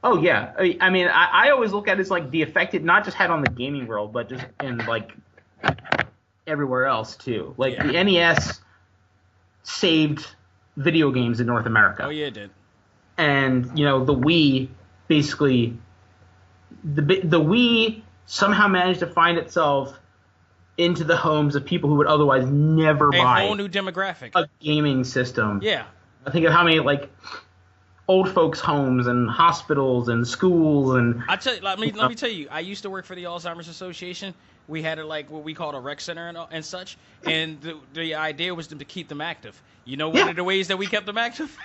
Oh yeah, I mean, I always look at it as like the effect it not just had on the gaming world, but just in like everywhere else too. Like the NES saved video games in North America. Oh yeah, it did. And, you know, the Wii basically, the Wii somehow managed to find itself into the homes of people who would otherwise never buy a whole new demographic, a gaming system. Yeah, I think of how many like old folks' homes and hospitals and schools and. Let me tell you, I used to work for the Alzheimer's Association. We had like what we called a rec center and such, and the idea was to keep them active. You know, one of the ways that we kept them active.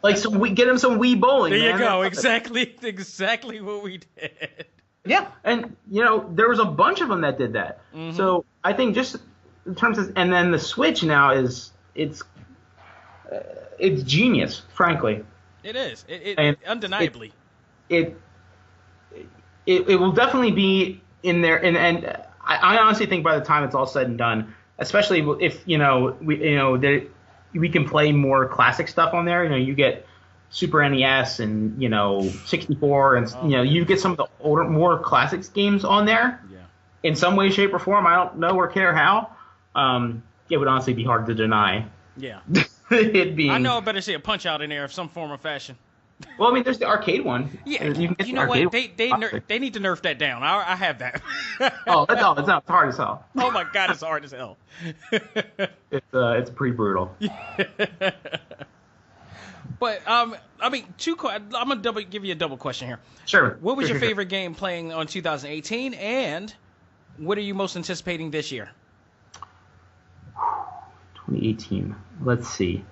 Like, so we get them some Wii bowling. There you go. Exactly what we did. Yeah, and, you know, there was a bunch of them that did that. Mm-hmm. So I think just in terms of, and then the Switch now it's genius, frankly. It is. And Undeniably. It will definitely be in there, and I honestly think by the time it's all said and done, especially if we can play more classic stuff on there. You get Super NES and 64, and you get some of the older, more classics games on there. Yeah. In some way, shape, or form, I don't know or care how. It would honestly be hard to deny. Yeah. It being. I know I better see a Punch Out in there of some form or fashion. Well, I mean, there's the arcade one. Yeah, you know what? They need to nerf that down. I have that. Oh, that's all. It's hard as hell. Oh my God, it's hard as hell. It's pretty brutal. But I mean, I'm gonna give you a double question here. Sure. What was your Sure. favorite game playing on 2018, and what are you most anticipating this year? 2018. Let's see.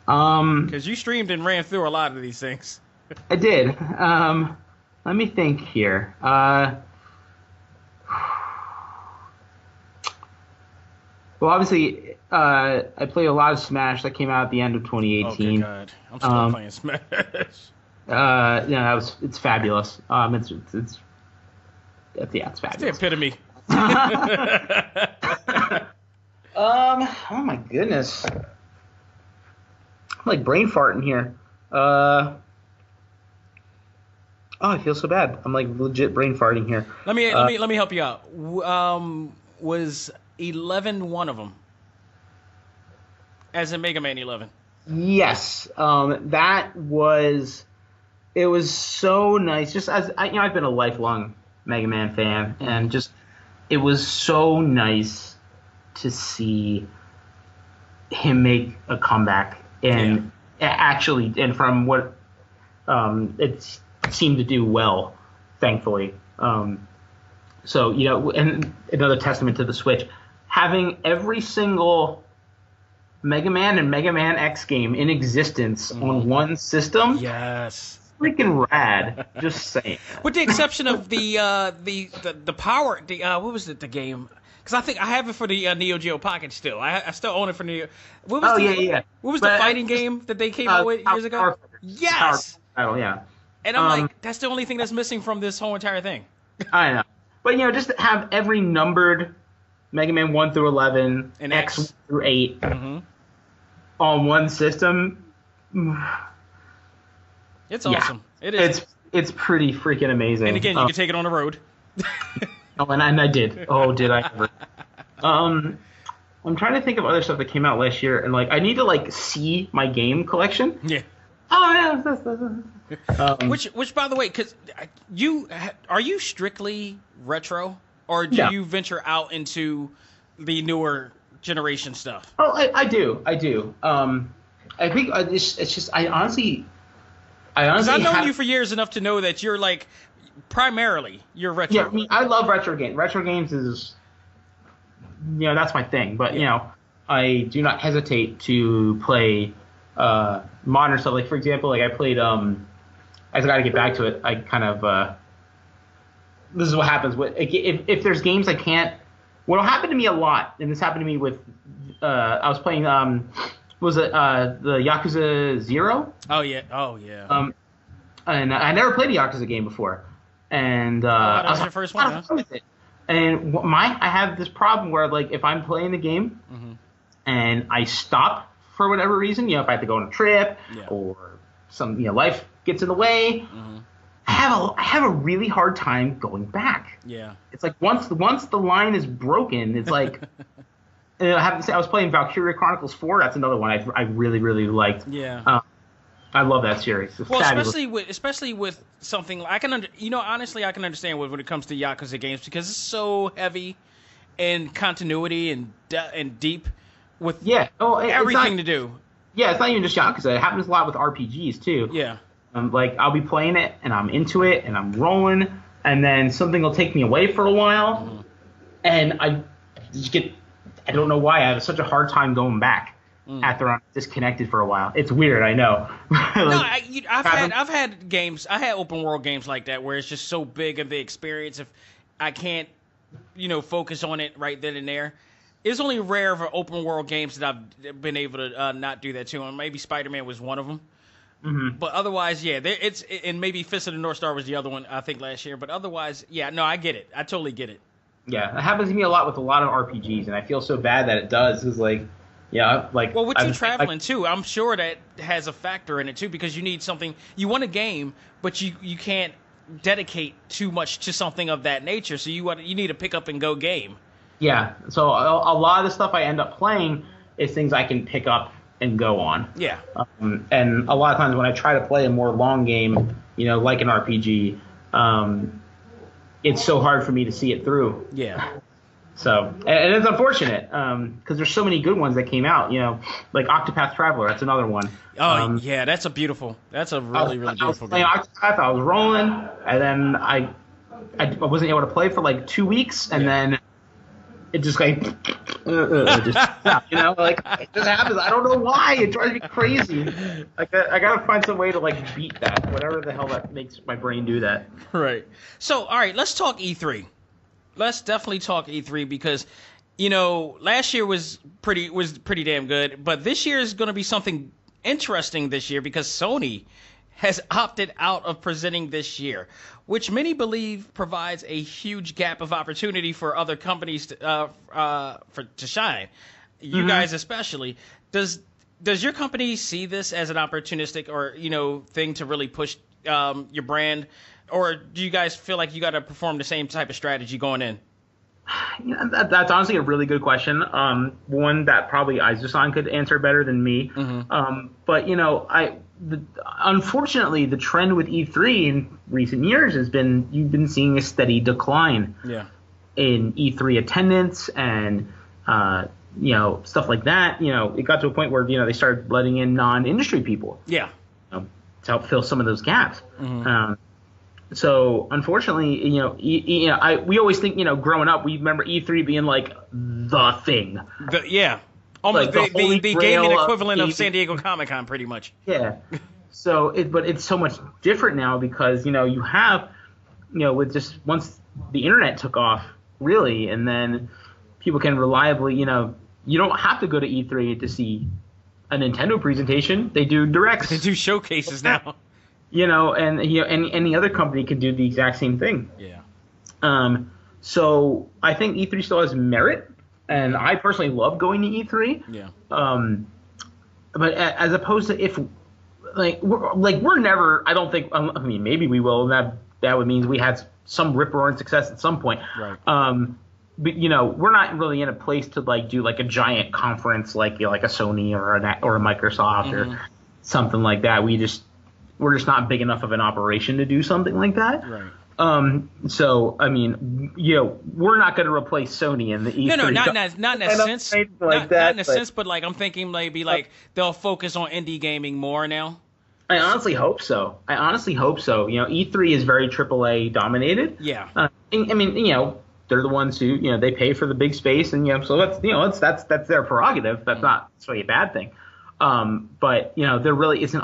Because you streamed and ran through a lot of these things. I did. Let me think here. Well, obviously, I played a lot of Smash that came out at the end of 2018. Oh, good God. I'm still playing Smash. It's fabulous. It's fabulous. It's the epitome. Oh my goodness. I'm like brain farting here. Oh, I feel so bad. I'm like legit brain farting here. Let me help you out. Was 11 one of them? As in Mega Man 11. Yes. It was so nice. Just as I've been a lifelong Mega Man fan, and just it was so nice to see him make a comeback. And actually, and from what it seemed to do well, thankfully. So, and another testament to the Switch, having every single Mega Man and Mega Man X game in existence on one system. Yes. Freaking rad. Just saying. With the exception of the power, what was it? The game. Because I think I have it for the Neo Geo Pocket still. I still own it for Neo. What was yeah. What was the fighting game that they came out with years ago? Yes. Power, yeah. And I'm like, that's the only thing that's missing from this whole entire thing. I know. But, just to have every numbered Mega Man 1 through 11 and X through 8 on one system. It's awesome. It is. It's pretty freaking amazing. And again, you can take it on the road. And I did. Oh, did I ever? I'm trying to think of other stuff that came out last year, and I need to see my game collection. Yeah. Oh yeah. Which by the way, because are you strictly retro, or do you venture out into the newer generation stuff? Oh, I do. I think it's just I honestly. Because I've known you for years enough to know that you're primarily you're retro. Yeah, I mean, I love retro games. Retro games is, that's my thing. But I do not hesitate to play modern stuff. Like for example, I played. I got to get back to it. I kind of. This is what happens if there's games I can't. What'll happen to me a lot, and this happened to me with. I was playing. Was it the Yakuza 0? Oh yeah. And I never played a Yakuza game before, and that was your first one, huh? With it. And I have this problem where if I'm playing the game and I stop for whatever reason, if I have to go on a trip or some life gets in the way, I have a really hard time going back. Yeah, it's once the line is broken, it's like. I have to say, I was playing Valkyria Chronicles 4. That's another one I really, really liked. Yeah. I love that series. It's fabulous. especially with something I can honestly I can understand when it comes to Yakuza games because it's so heavy in continuity and deep with everything to do. Yeah, it's not even just Yakuza. It happens a lot with RPGs too. Yeah. I'll be playing it and I'm into it and I'm rolling and then something will take me away for a while and I just get. I don't know why I have such a hard time going back after I'm disconnected for a while. It's weird, I know. I've had games. I had open world games like that where it's just so big of the experience if I can't, focus on it right then and there. It's only rare for open world games that I've been able to not do that too. And maybe Spider-Man was one of them. But otherwise, yeah, it's and maybe Fist of the North Star was the other one I think last year. But otherwise, yeah, no, I get it. I totally get it. Yeah, it happens to me a lot with a lot of RPGs, and I feel so bad that it does. Is like, yeah, like. Well, with you traveling too, I'm sure that has a factor in it too, because you need something. You want a game, but you can't dedicate too much to something of that nature. So you need a pick up and go game. Yeah, so a lot of the stuff I end up playing is things I can pick up and go on. Yeah. And a lot of times when I try to play a more long game, like an RPG, it's so hard for me to see it through. Yeah. So, and it's unfortunate because there's so many good ones that came out, like Octopath Traveler. That's another one. Oh, yeah, that's a really beautiful game. Octopath, I was rolling, and then I wasn't able to play for like 2 weeks, and then it just like, just stopped, like it just happens. I don't know why. It drives me crazy. Like I gotta find some way to like beat that, whatever the hell that makes my brain do that. Right. So, all right, let's talk E3. Let's definitely talk E3 because, last year was pretty damn good, but this year is going to be something interesting this year because Sony has opted out of presenting this year, which many believe provides a huge gap of opportunity for other companies to shine. You guys especially. Does your company see this as an opportunistic or thing to really push your brand, or do you guys feel like you got to perform the same type of strategy going in? That's honestly a really good question. One that probably Aizu-san could answer better than me. But unfortunately, the trend with E3 in recent years has been you've been seeing a steady decline in E3 attendance and stuff like that. It got to a point where they started letting in non-industry people. Yeah. To help fill some of those gaps. So unfortunately, we always think, growing up, we remember E3 being like the thing. Almost like the gaming equivalent of San Diego Comic-Con, pretty much. Yeah. So but it's so much different now because you have with just once the internet took off really, and then people can reliably you don't have to go to E3 to see a Nintendo presentation. They do directs. They do showcases now. And any other company can do the exact same thing. Yeah. So I think E3 still has merit, and I personally love going to E3. Yeah. But as opposed to if we're never. I don't think. I mean, maybe we will. And that would mean we had some rip roaring success at some point. Right. But we're not really in a place to do a giant conference like a Sony or a Microsoft or something like that. We're just not big enough of an operation to do something like that. Right. So I mean, we're not going to replace Sony in the E3. No, not in a sense. Not in a sense, but I'm thinking maybe they'll focus on indie gaming more now. I honestly hope so. E3 is very AAA dominated. Yeah. I mean, they're the ones who, they pay for the big space, and so that's their prerogative. That's not necessarily a bad thing. But there really isn't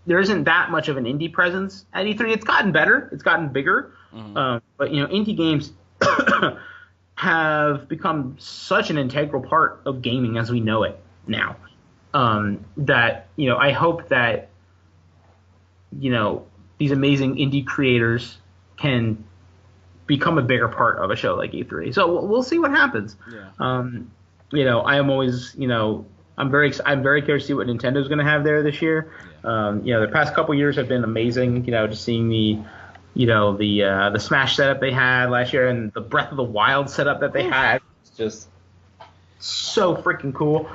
there isn't that much of an indie presence at E3. It's gotten better. It's gotten bigger. But indie games have become such an integral part of gaming as we know it now. That I hope that these amazing indie creators can become a bigger part of a show like E3. So we'll see what happens. Yeah. I am always I'm very curious to see what Nintendo's going to have there this year. The past couple years have been amazing. Just seeing the Smash setup they had last year and the Breath of the Wild setup that they had. It's just so freaking cool.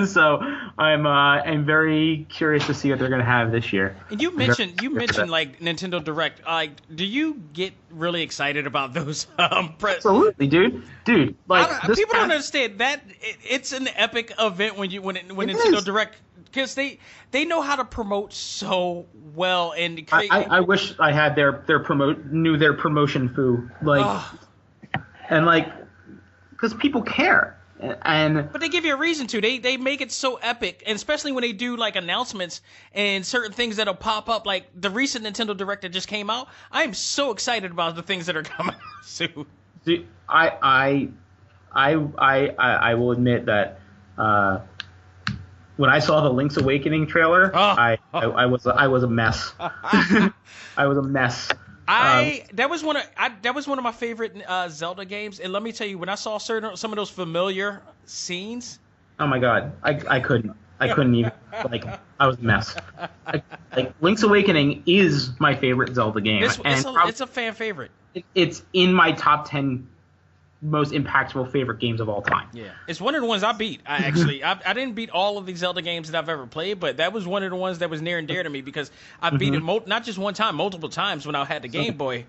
So I'm very curious to see what they're going to have this year. And you mentioned Nintendo Direct. Do you get really excited about those? Absolutely, dude. People don't understand that it's an epic event when Nintendo Direct, because they know how to promote so well and create. I wish I had their promotion foo because people care. But they give you a reason to. They make it so epic, and especially when they do announcements and certain things that'll pop up, like the recent Nintendo Direct that just came out. I'm so excited about the things that are coming out soon. Dude, I will admit that when I saw the Link's Awakening trailer, I was a mess. I was a mess. That was one of my favorite Zelda games, and let me tell you, when I saw some of those familiar scenes, oh my god, I couldn't even, like, I was a mess. Like, Link's Awakening is my favorite Zelda game. It's a fan favorite. It's in my top 10 most impactful favorite games of all time. Yeah, it's one of the ones I beat. I didn't beat all of the Zelda games that I've ever played, but that was one of the ones that was near and dear to me because I beat it not just one time, multiple times when I had the Game Boy.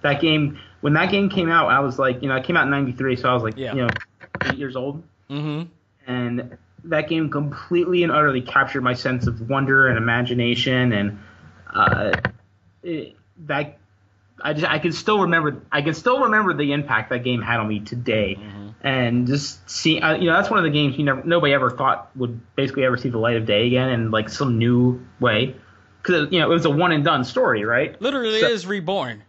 That game, when that game came out, I was like, it came out in '93, so I was like, 8 years old. Mm-hmm. And that game completely and utterly captured my sense of wonder and imagination, and I can still remember the impact that game had on me today. Mm-hmm. And just see, that's one of the games nobody ever thought would basically ever see the light of day again in like some new way, because it was a one and done story, right? Literally, it is reborn.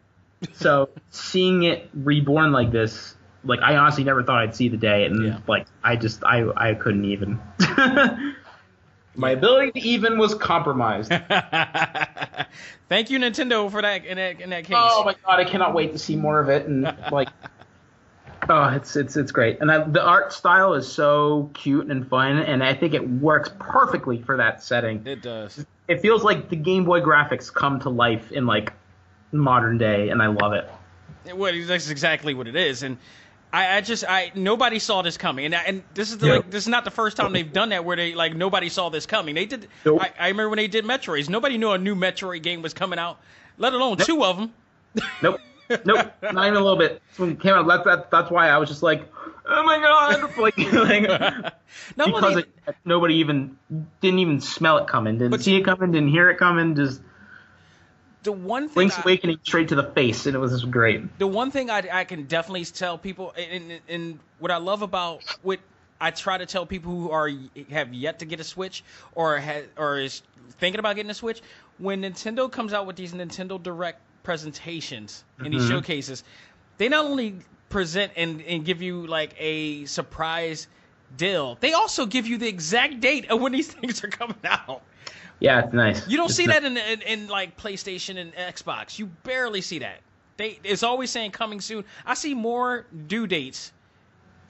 So seeing it reborn like this, like, I honestly never thought I'd see the day, and like I couldn't even. My ability to even was compromised. Thank you, Nintendo, for that in that case. Oh my god, I cannot wait to see more of it, and like, it's great, and the art style is so cute and fun, and I think it works perfectly for that setting. It does. It feels like the Game Boy graphics come to life in like modern day, and I love it. Well, that's exactly what it is, and nobody saw this coming, and this is this is not the first time they've done that where they like nobody saw this coming. They did. Nope. I remember when they did Metroids. Nobody knew a new Metroid game was coming out, let alone two of them. Nope, not even a little bit. When it came out, that's why I was just like, oh my god, because nobody didn't even smell it coming, didn't see it coming, didn't hear it coming, just. The one thing Link's Awakening straight to the face, and it was just great. The one thing I can definitely tell people, and what I love about what I try to tell people who have yet to get a Switch or is thinking about getting a Switch, when Nintendo comes out with these Nintendo Direct presentations and these showcases, they not only present and give you like a surprise deal, they also give you the exact date of when these things are coming out. Yeah, it's nice. You don't see that in like PlayStation and Xbox. You barely see that. It's always saying coming soon. I see more due dates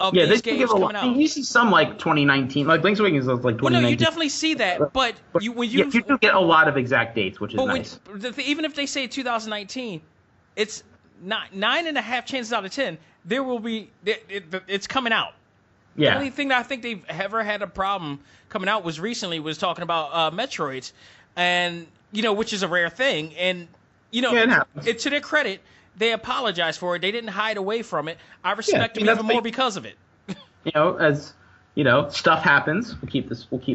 of these games coming out. You see some like 2019, like Link's Awakening is like 2019. Well, no, you definitely see that, but you do get a lot of exact dates, which is nice. Even if they say 2019, it's not 9.5 chances out of 10 there will be it's coming out. Yeah. The only thing that I think they've ever had a problem coming out was talking about Metroids, and which is a rare thing, and to their credit, they apologized for it. They didn't hide away from it. I respect them even more because of it. As stuff happens. We'll keep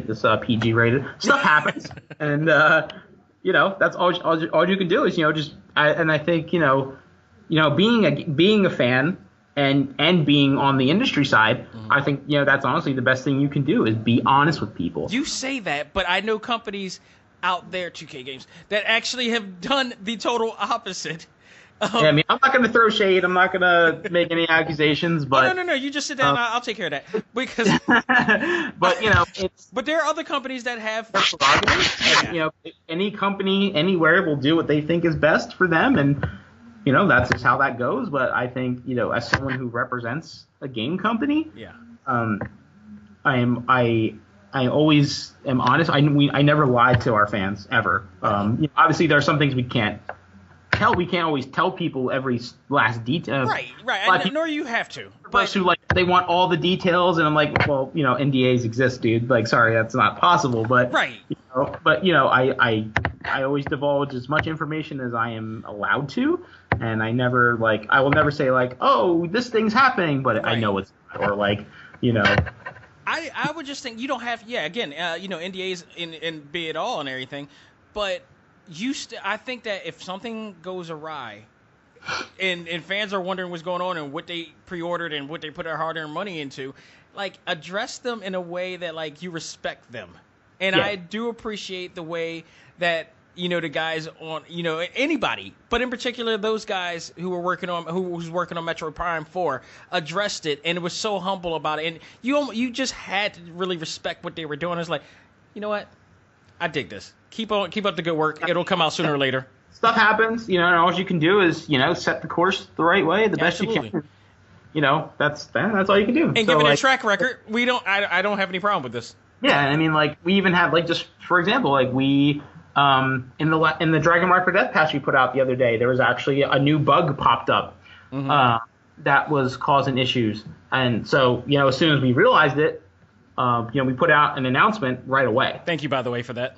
this PG rated. Stuff happens, and that's all you can do is I think being a fan. And being on the industry side, I think that's honestly the best thing you can do is be honest with people. You say that, but I know companies out there, 2K Games, that actually have done the total opposite. I mean, I'm not going to throw shade. I'm not going to make any accusations. But no. You just sit down. I'll take care of that. Because, but it's. But there are other companies that have. Any company anywhere will do what they think is best for them, and. That's just how that goes. But I think, as someone who represents a game company, I always am honest. I never lied to our fans ever. Obviously, there are some things we can't tell. We can't always tell people every last detail. Right. Nor you have to. But who they want all the details, and I'm like, well, NDAs exist, dude. Like, sorry, that's not possible. But right. I always divulge as much information as I am allowed to, and I will never say like, oh, this thing's happening, but right. I know it's not, or like, I would just think you don't have, again, NDAs in be it all and everything, but I think that if something goes awry, and fans are wondering what's going on and what they pre-ordered and what they put their hard-earned money into, like, address them in a way that like you respect them, and I do appreciate the way that the guys on, anybody, but in particular those guys who were working on, who's working on Metro Prime 4, addressed it, and it was so humble about it, and you just had to really respect what they were doing. It's like, you know what, I dig this. Keep up the good work. It'll come out sooner or later. Stuff happens, and all you can do is, set the course the right way, the best you can. That's all you can do. And given a track record, I don't have any problem with this. Yeah, I mean, we even have, just for example, we in the Dragon Mark for Death patch we put out the other day, there was actually a new bug popped up that was causing issues, and so as soon as we realized it, we put out an announcement right away. Thank you, by the way, for that.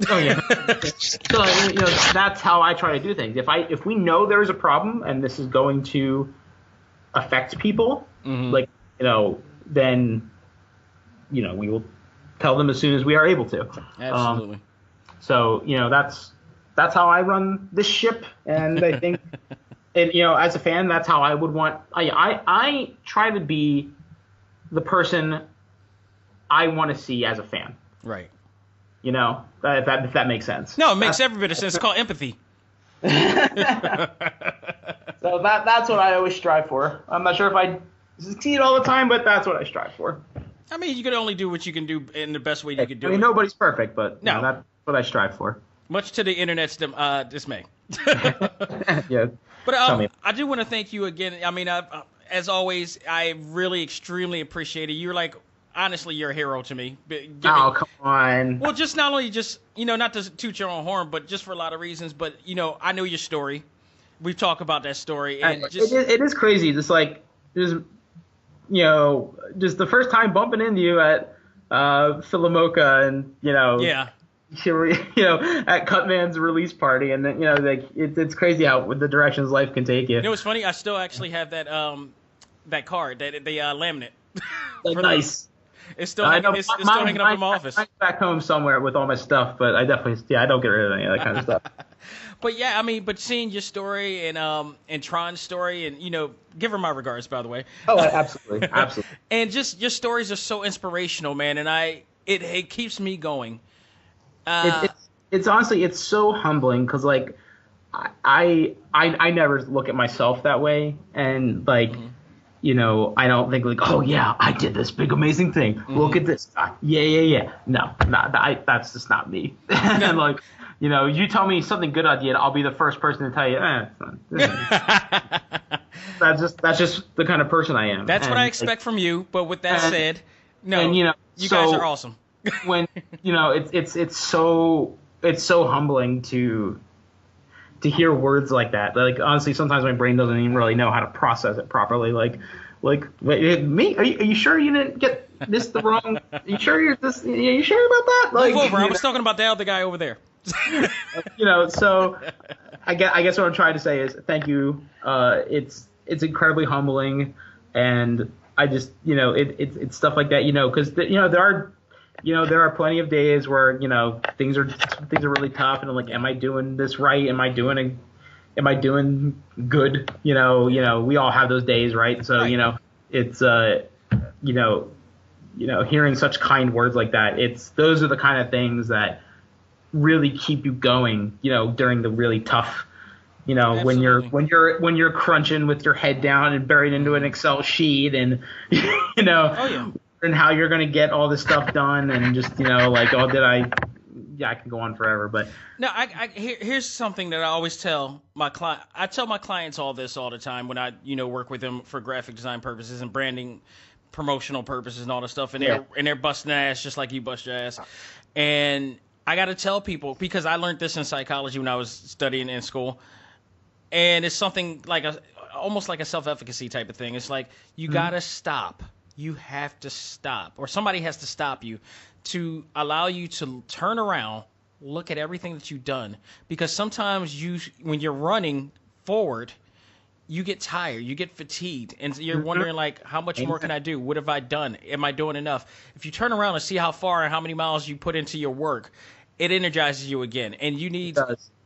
Oh yeah. So that's how I try to do things. If we know there's a problem and this is going to affect people, then we will tell them as soon as we are able to. Absolutely. So that's how I run this ship, and I think, and as a fan, that's how I would want. I try to be the person I want to see as a fan. Right. If that makes sense. No, it makes every bit of sense. It's called empathy. So that's what I always strive for. I'm not sure if I succeed all the time, but that's what I strive for. I mean, you can only do what you can do in the best way you can do it. Nobody's perfect, but no. That's what I strive for. Much to the internet's dismay. Yeah. But I do want to thank you again. I mean, as always, I really extremely appreciate it. You're honestly, you're a hero to me. Oh, come on. Well, just not only not to toot your own horn, but just for a lot of reasons. But, I know your story. We've talked about that story. And it is crazy. Just just the first time bumping into you at Philomoka and, yeah. At Cutman's release party. And then, it's crazy how the directions life can take you. It's funny. I still actually have that card, the laminate. Nice. It's still hanging up in my office. I'm back home somewhere with all my stuff, but I definitely, I don't get rid of any of that kind of stuff. But yeah, I mean, seeing your story and Tron's story, and give her my regards, by the way. Oh, absolutely, absolutely. And just your stories are so inspirational, man, and it keeps me going. It's honestly, it's so humbling because I never look at myself that way, and I don't think oh yeah, I did this big amazing thing. Look at this guy. Yeah. No, that's just not me. And you tell me something good I did, I'll be the first person to tell you. That's just the kind of person I am. That's what I expect from you. But with that said, no, you guys are awesome. When it's so humbling to hear words like that. Honestly, sometimes my brain doesn't even really know how to process it properly. Wait, me? Are you sure you didn't get this the wrong? Are you sure you're this? Are you sure about that? Move over. I was talking about the other guy over there. So I guess what I'm trying to say is thank you. It's incredibly humbling, and I just it's stuff like that because there are plenty of days where things are really tough, and I'm like, am I doing this right? Am I doing good? We all have those days, right? So right. It's hearing such kind words like that. Those are the kind of things that really keep you going, during the really tough, when you're crunching with your head down and buried into an Excel sheet, and Oh, yeah. and how you're going to get all this stuff done, and just I can go on forever, but no, here's something that I always tell my client. I tell my clients all this all the time when I work with them for graphic design purposes and branding, promotional purposes and all this stuff, and they're busting their ass just like you bust your ass. And I got to tell people, because I learned this in psychology when I was studying in school, and it's something almost like a self-efficacy type of thing. It's like you got to stop. You have to stop, or somebody has to stop you to allow you to turn around, look at everything that you've done. Because sometimes when you're running forward, you get tired, you get fatigued, and you're wondering how much more can I do? What have I done? Am I doing enough? If you turn around and see how far and how many miles you put into your work, it energizes you again, and you need.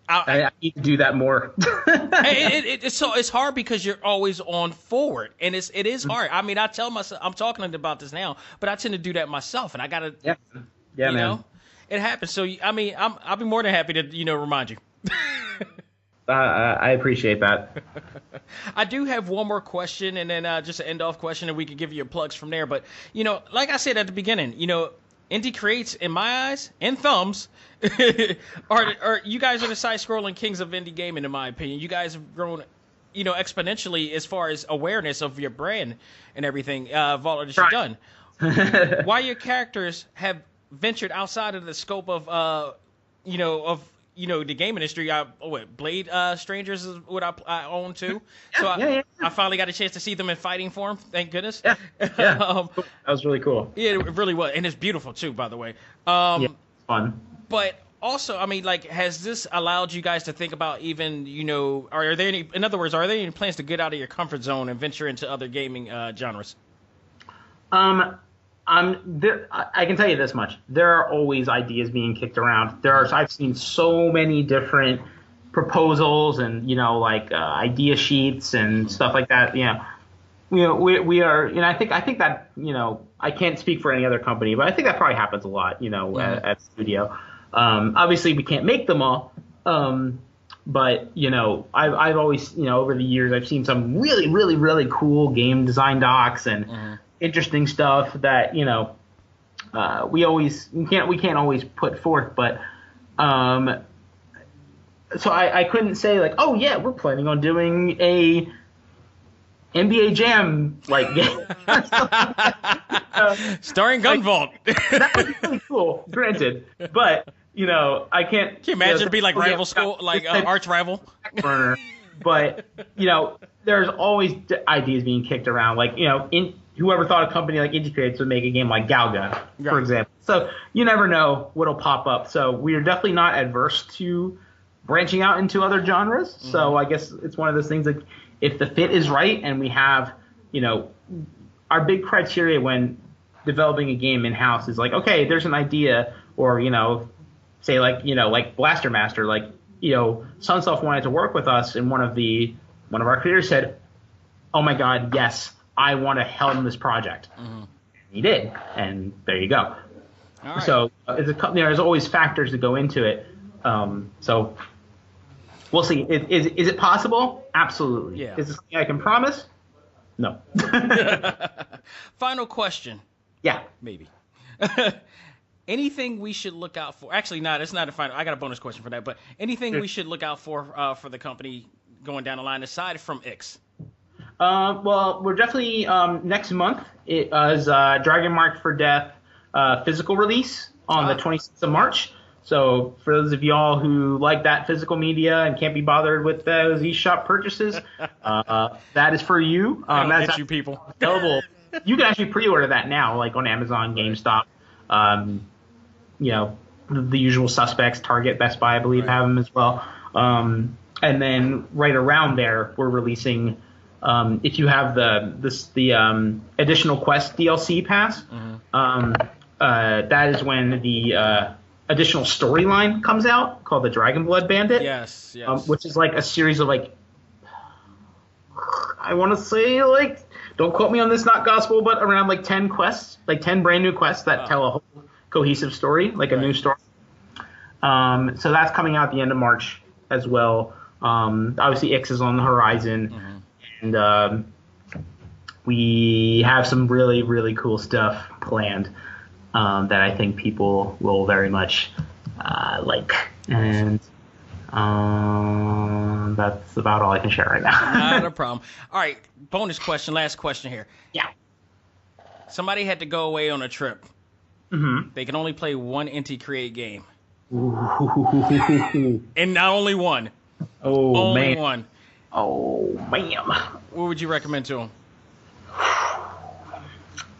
I need to do that more. It's hard because you're always on forward, and it is hard. I mean, I tell myself, I'm talking about this now, but I tend to do that myself, and I gotta, yeah, man. it happens. So I mean, I'll be more than happy to remind you. I appreciate that. I do have one more question, and then just an end-off question, and we can give you your plugs from there. But, like I said at the beginning, Indy Creates, in my eyes, and thumbs, are you guys are the side-scrolling kings of indie gaming, in my opinion. You guys have grown, exponentially as far as awareness of your brand and everything, of all that you've done. Why your characters have ventured outside of the scope of, the game industry. Blade Strangers is what I own too. So I finally got a chance to see them in fighting form. Thank goodness. Yeah. That was really cool. Yeah, it really was, and it's beautiful too, by the way. It's fun. But also, I mean, like, has this allowed you guys to think about even, are there any? In other words, are there any plans to get out of your comfort zone and venture into other gaming genres? I can tell you this much: there are always ideas being kicked around. I've seen so many different proposals and idea sheets and stuff like that. We are. I think that I can't speak for any other company, but I think that probably happens a lot. At studio. Obviously, we can't make them all. But I've always over the years I've seen some really really really cool game design docs and interesting stuff that we can't always put forth, but so I couldn't say like, oh yeah, we're planning on doing a NBA Jam game starring Gunvolt. That would be really cool, granted, but I can't. Can you imagine it'd be like rival school, like arch rival? Burner. But there's always ideas being kicked around, like whoever thought a company like Indy Creates would make a game like Galga, for example. So you never know what'll pop up. So we are definitely not adverse to branching out into other genres. So I guess it's one of those things, like if the fit is right and we have, our big criteria when developing a game in house is like, okay, there's an idea, or say like Blaster Master, Sunsoft wanted to work with us, and one of our creators said, "Oh my God, yes, I want to helm this project." He did, and there you go. Right. So there's always factors that go into it. So we'll see. Is it possible? Absolutely. Yeah. Is it something I can promise? No. Final question. Yeah. Maybe. Anything we should look out for? Actually, no, it's not a final. I got a bonus question for that. But anything we should look out for the company going down the line aside from X? Well, we're definitely next month. It is Dragon Marked for Death physical release on the 26th of March. So for those of y'all who like that physical media and can't be bothered with those eShop purchases, that is for you. That's get you people. Available. You can actually pre-order that now, like on Amazon, GameStop. The usual suspects, Target, Best Buy, I believe, have them as well. And then right around there, we're releasing, if you have the additional quest DLC pass, that is when the additional storyline comes out called the Dragon Blood Bandit. Yes. Which is like a series of I want to say don't quote me on this, not gospel, but around 10 quests, 10 brand new quests that tell a whole cohesive story, a new story. So that's coming out at the end of March as well. Obviously, X is on the horizon, and we have some really, really cool stuff planned that I think people will very much like. And that's about all I can share right now. Not a problem. All right, bonus question, last question here. Yeah. Somebody had to go away on a trip. They can only play one Indy Create game. And not only one. Only one. Oh, man. What would you recommend to them?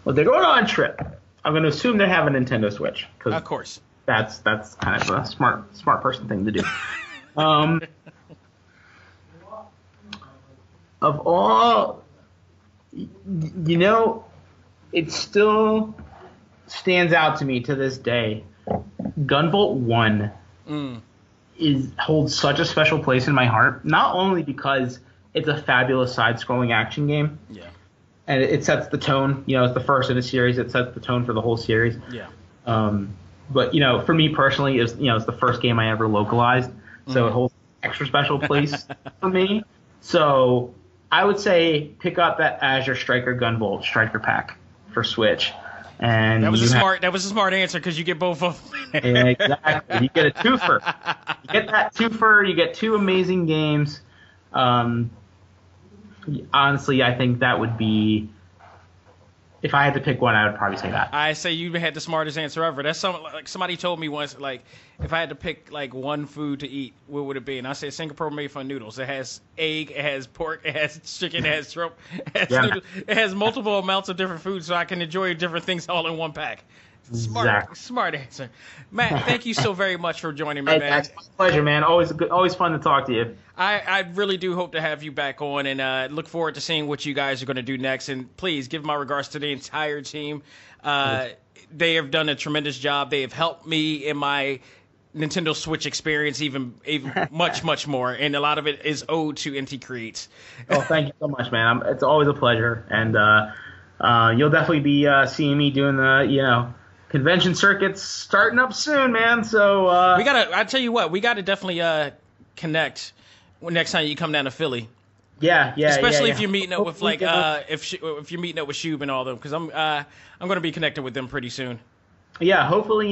Well, they're going on a trip. I'm going to assume they have a Nintendo Switch. Of course. That's kind of a smart person thing to do. Of all, it still stands out to me to this day. Gunvolt 1 holds such a special place in my heart, not only because it's a fabulous side-scrolling action game, and it sets the tone. It's the first in a series. It sets the tone for the whole series. Yeah. But for me personally, it's the first game I ever localized, so it holds an extra special place for me. So I would say pick up that Azure Striker Gunvolt Striker Pack for Switch. And that was a smart answer because you get both of them. Exactly. You get a twofer. You get that twofer. You get 2 amazing games. Honestly, I think that would be. If I had to pick one, I would probably say that. I say you had the smartest answer ever. That's somebody told me once, like, if I had to pick like one food to eat, what would it be? And I said Singapore made fun noodles. It has egg, it has pork, it has chicken, it has shrimp, it has noodles. It has multiple amounts of different foods, so I can enjoy different things all in one pack. Smart answer, Matt. Thank you so very much for joining me, man. It's my pleasure, man. Always fun to talk to you. I really do hope to have you back on, and look forward to seeing what you guys are going to do next. And please give my regards to the entire team. They have done a tremendous job. They have helped me in my Nintendo Switch experience even much more, and a lot of it is owed to INTI Creates. Oh, thank you so much, man. It's always a pleasure, and you'll definitely be seeing me doing the convention circuits starting up soon, man. So I tell you what, we gotta definitely connect next time you come down to Philly. Yeah. Especially if you're meeting up with if you're meeting up with Shub and all them, because I'm gonna be connected with them pretty soon. Yeah, hopefully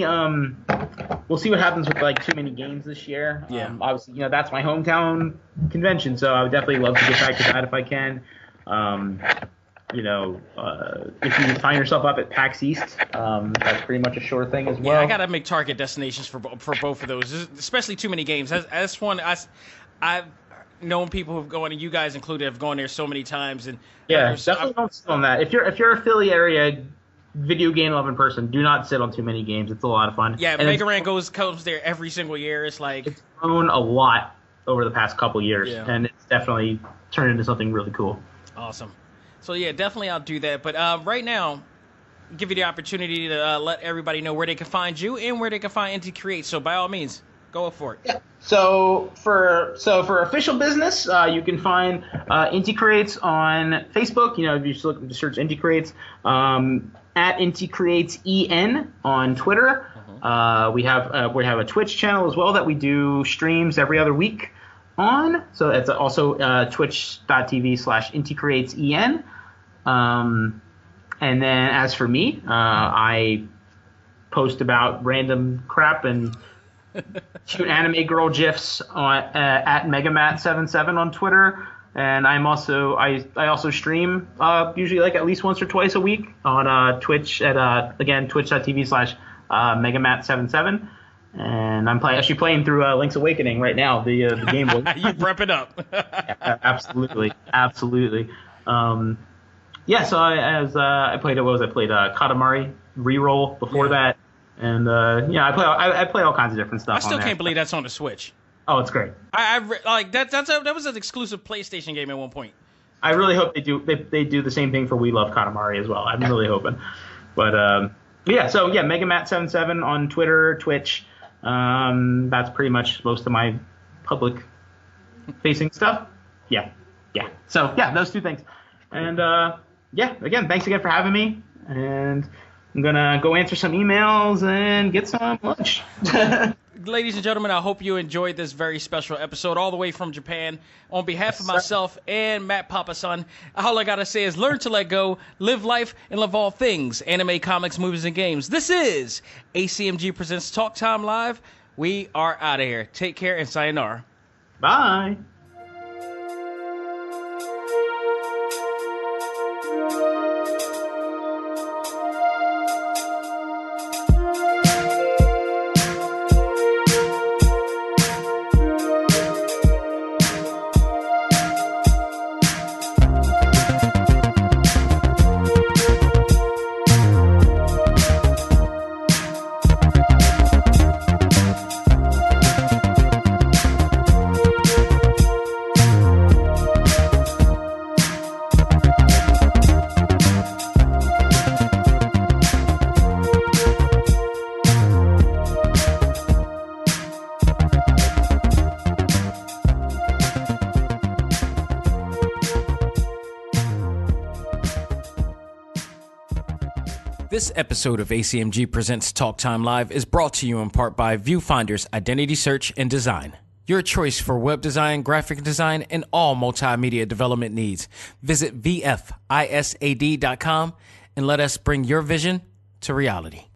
we'll see what happens with like too many games this year. Yeah. Obviously, that's my hometown convention, so I would definitely love to get back to that if I can. If you find yourself up at PAX East, that's pretty much a sure thing as well. Yeah, I gotta make target destinations for both of those, especially too many games. That's one I've known people who've gone, and you guys included, have gone there so many times. And definitely don't sit on that. If you're a Philly area video game loving person, do not sit on too many games. It's a lot of fun. Yeah, and Mega Ran comes there every single year. It's grown a lot over the past couple years, and it's definitely turned into something really cool. Awesome. So yeah, definitely I'll do that. But right now, give you the opportunity to let everybody know where they can find you and where they can find INTI Creates. So by all means, go up for it. Yeah. So for official business, you can find INTI Creates on Facebook. If you just search INTI Creates, at INTI Creates EN on Twitter. We have a Twitch channel as well that we do streams every other week on. So it's also twitch.tv/INTI Creates EN. And then as for me, I post about random crap and shoot anime girl gifs on at Megamat77 on Twitter, and I also stream usually like at least once or twice a week on Twitch at again twitch.tv/Megamat77, and I'm actually playing through Link's Awakening right now, the game. You prep it up. Yeah, absolutely. So I played Katamari Reroll before that. And I play all kinds of different stuff. I still can't believe that's on the Switch. Oh, it's great. That was an exclusive PlayStation game at one point. I really hope they do the same thing for We Love Katamari as well. I'm really hoping. But Megamat77 on Twitter, Twitch. That's pretty much most of my public facing stuff. Yeah. So those two things. And again, thanks again for having me. And I'm going to go answer some emails and get some lunch. Ladies and gentlemen, I hope you enjoyed this very special episode all the way from Japan. On behalf of myself and Matt Papasan, all I got to say is learn to let go, live life, and love all things anime, comics, movies, and games. This is A.C.M.G. Presents Talk Time Live. We are out of here. Take care and sayonara. Bye. This episode of ACMG Presents Talk Time Live is brought to you in part by Viewfinder's Identity Search and Design. Your choice for web design, graphic design, and all multimedia development needs. Visit VFISAD.com and let us bring your vision to reality.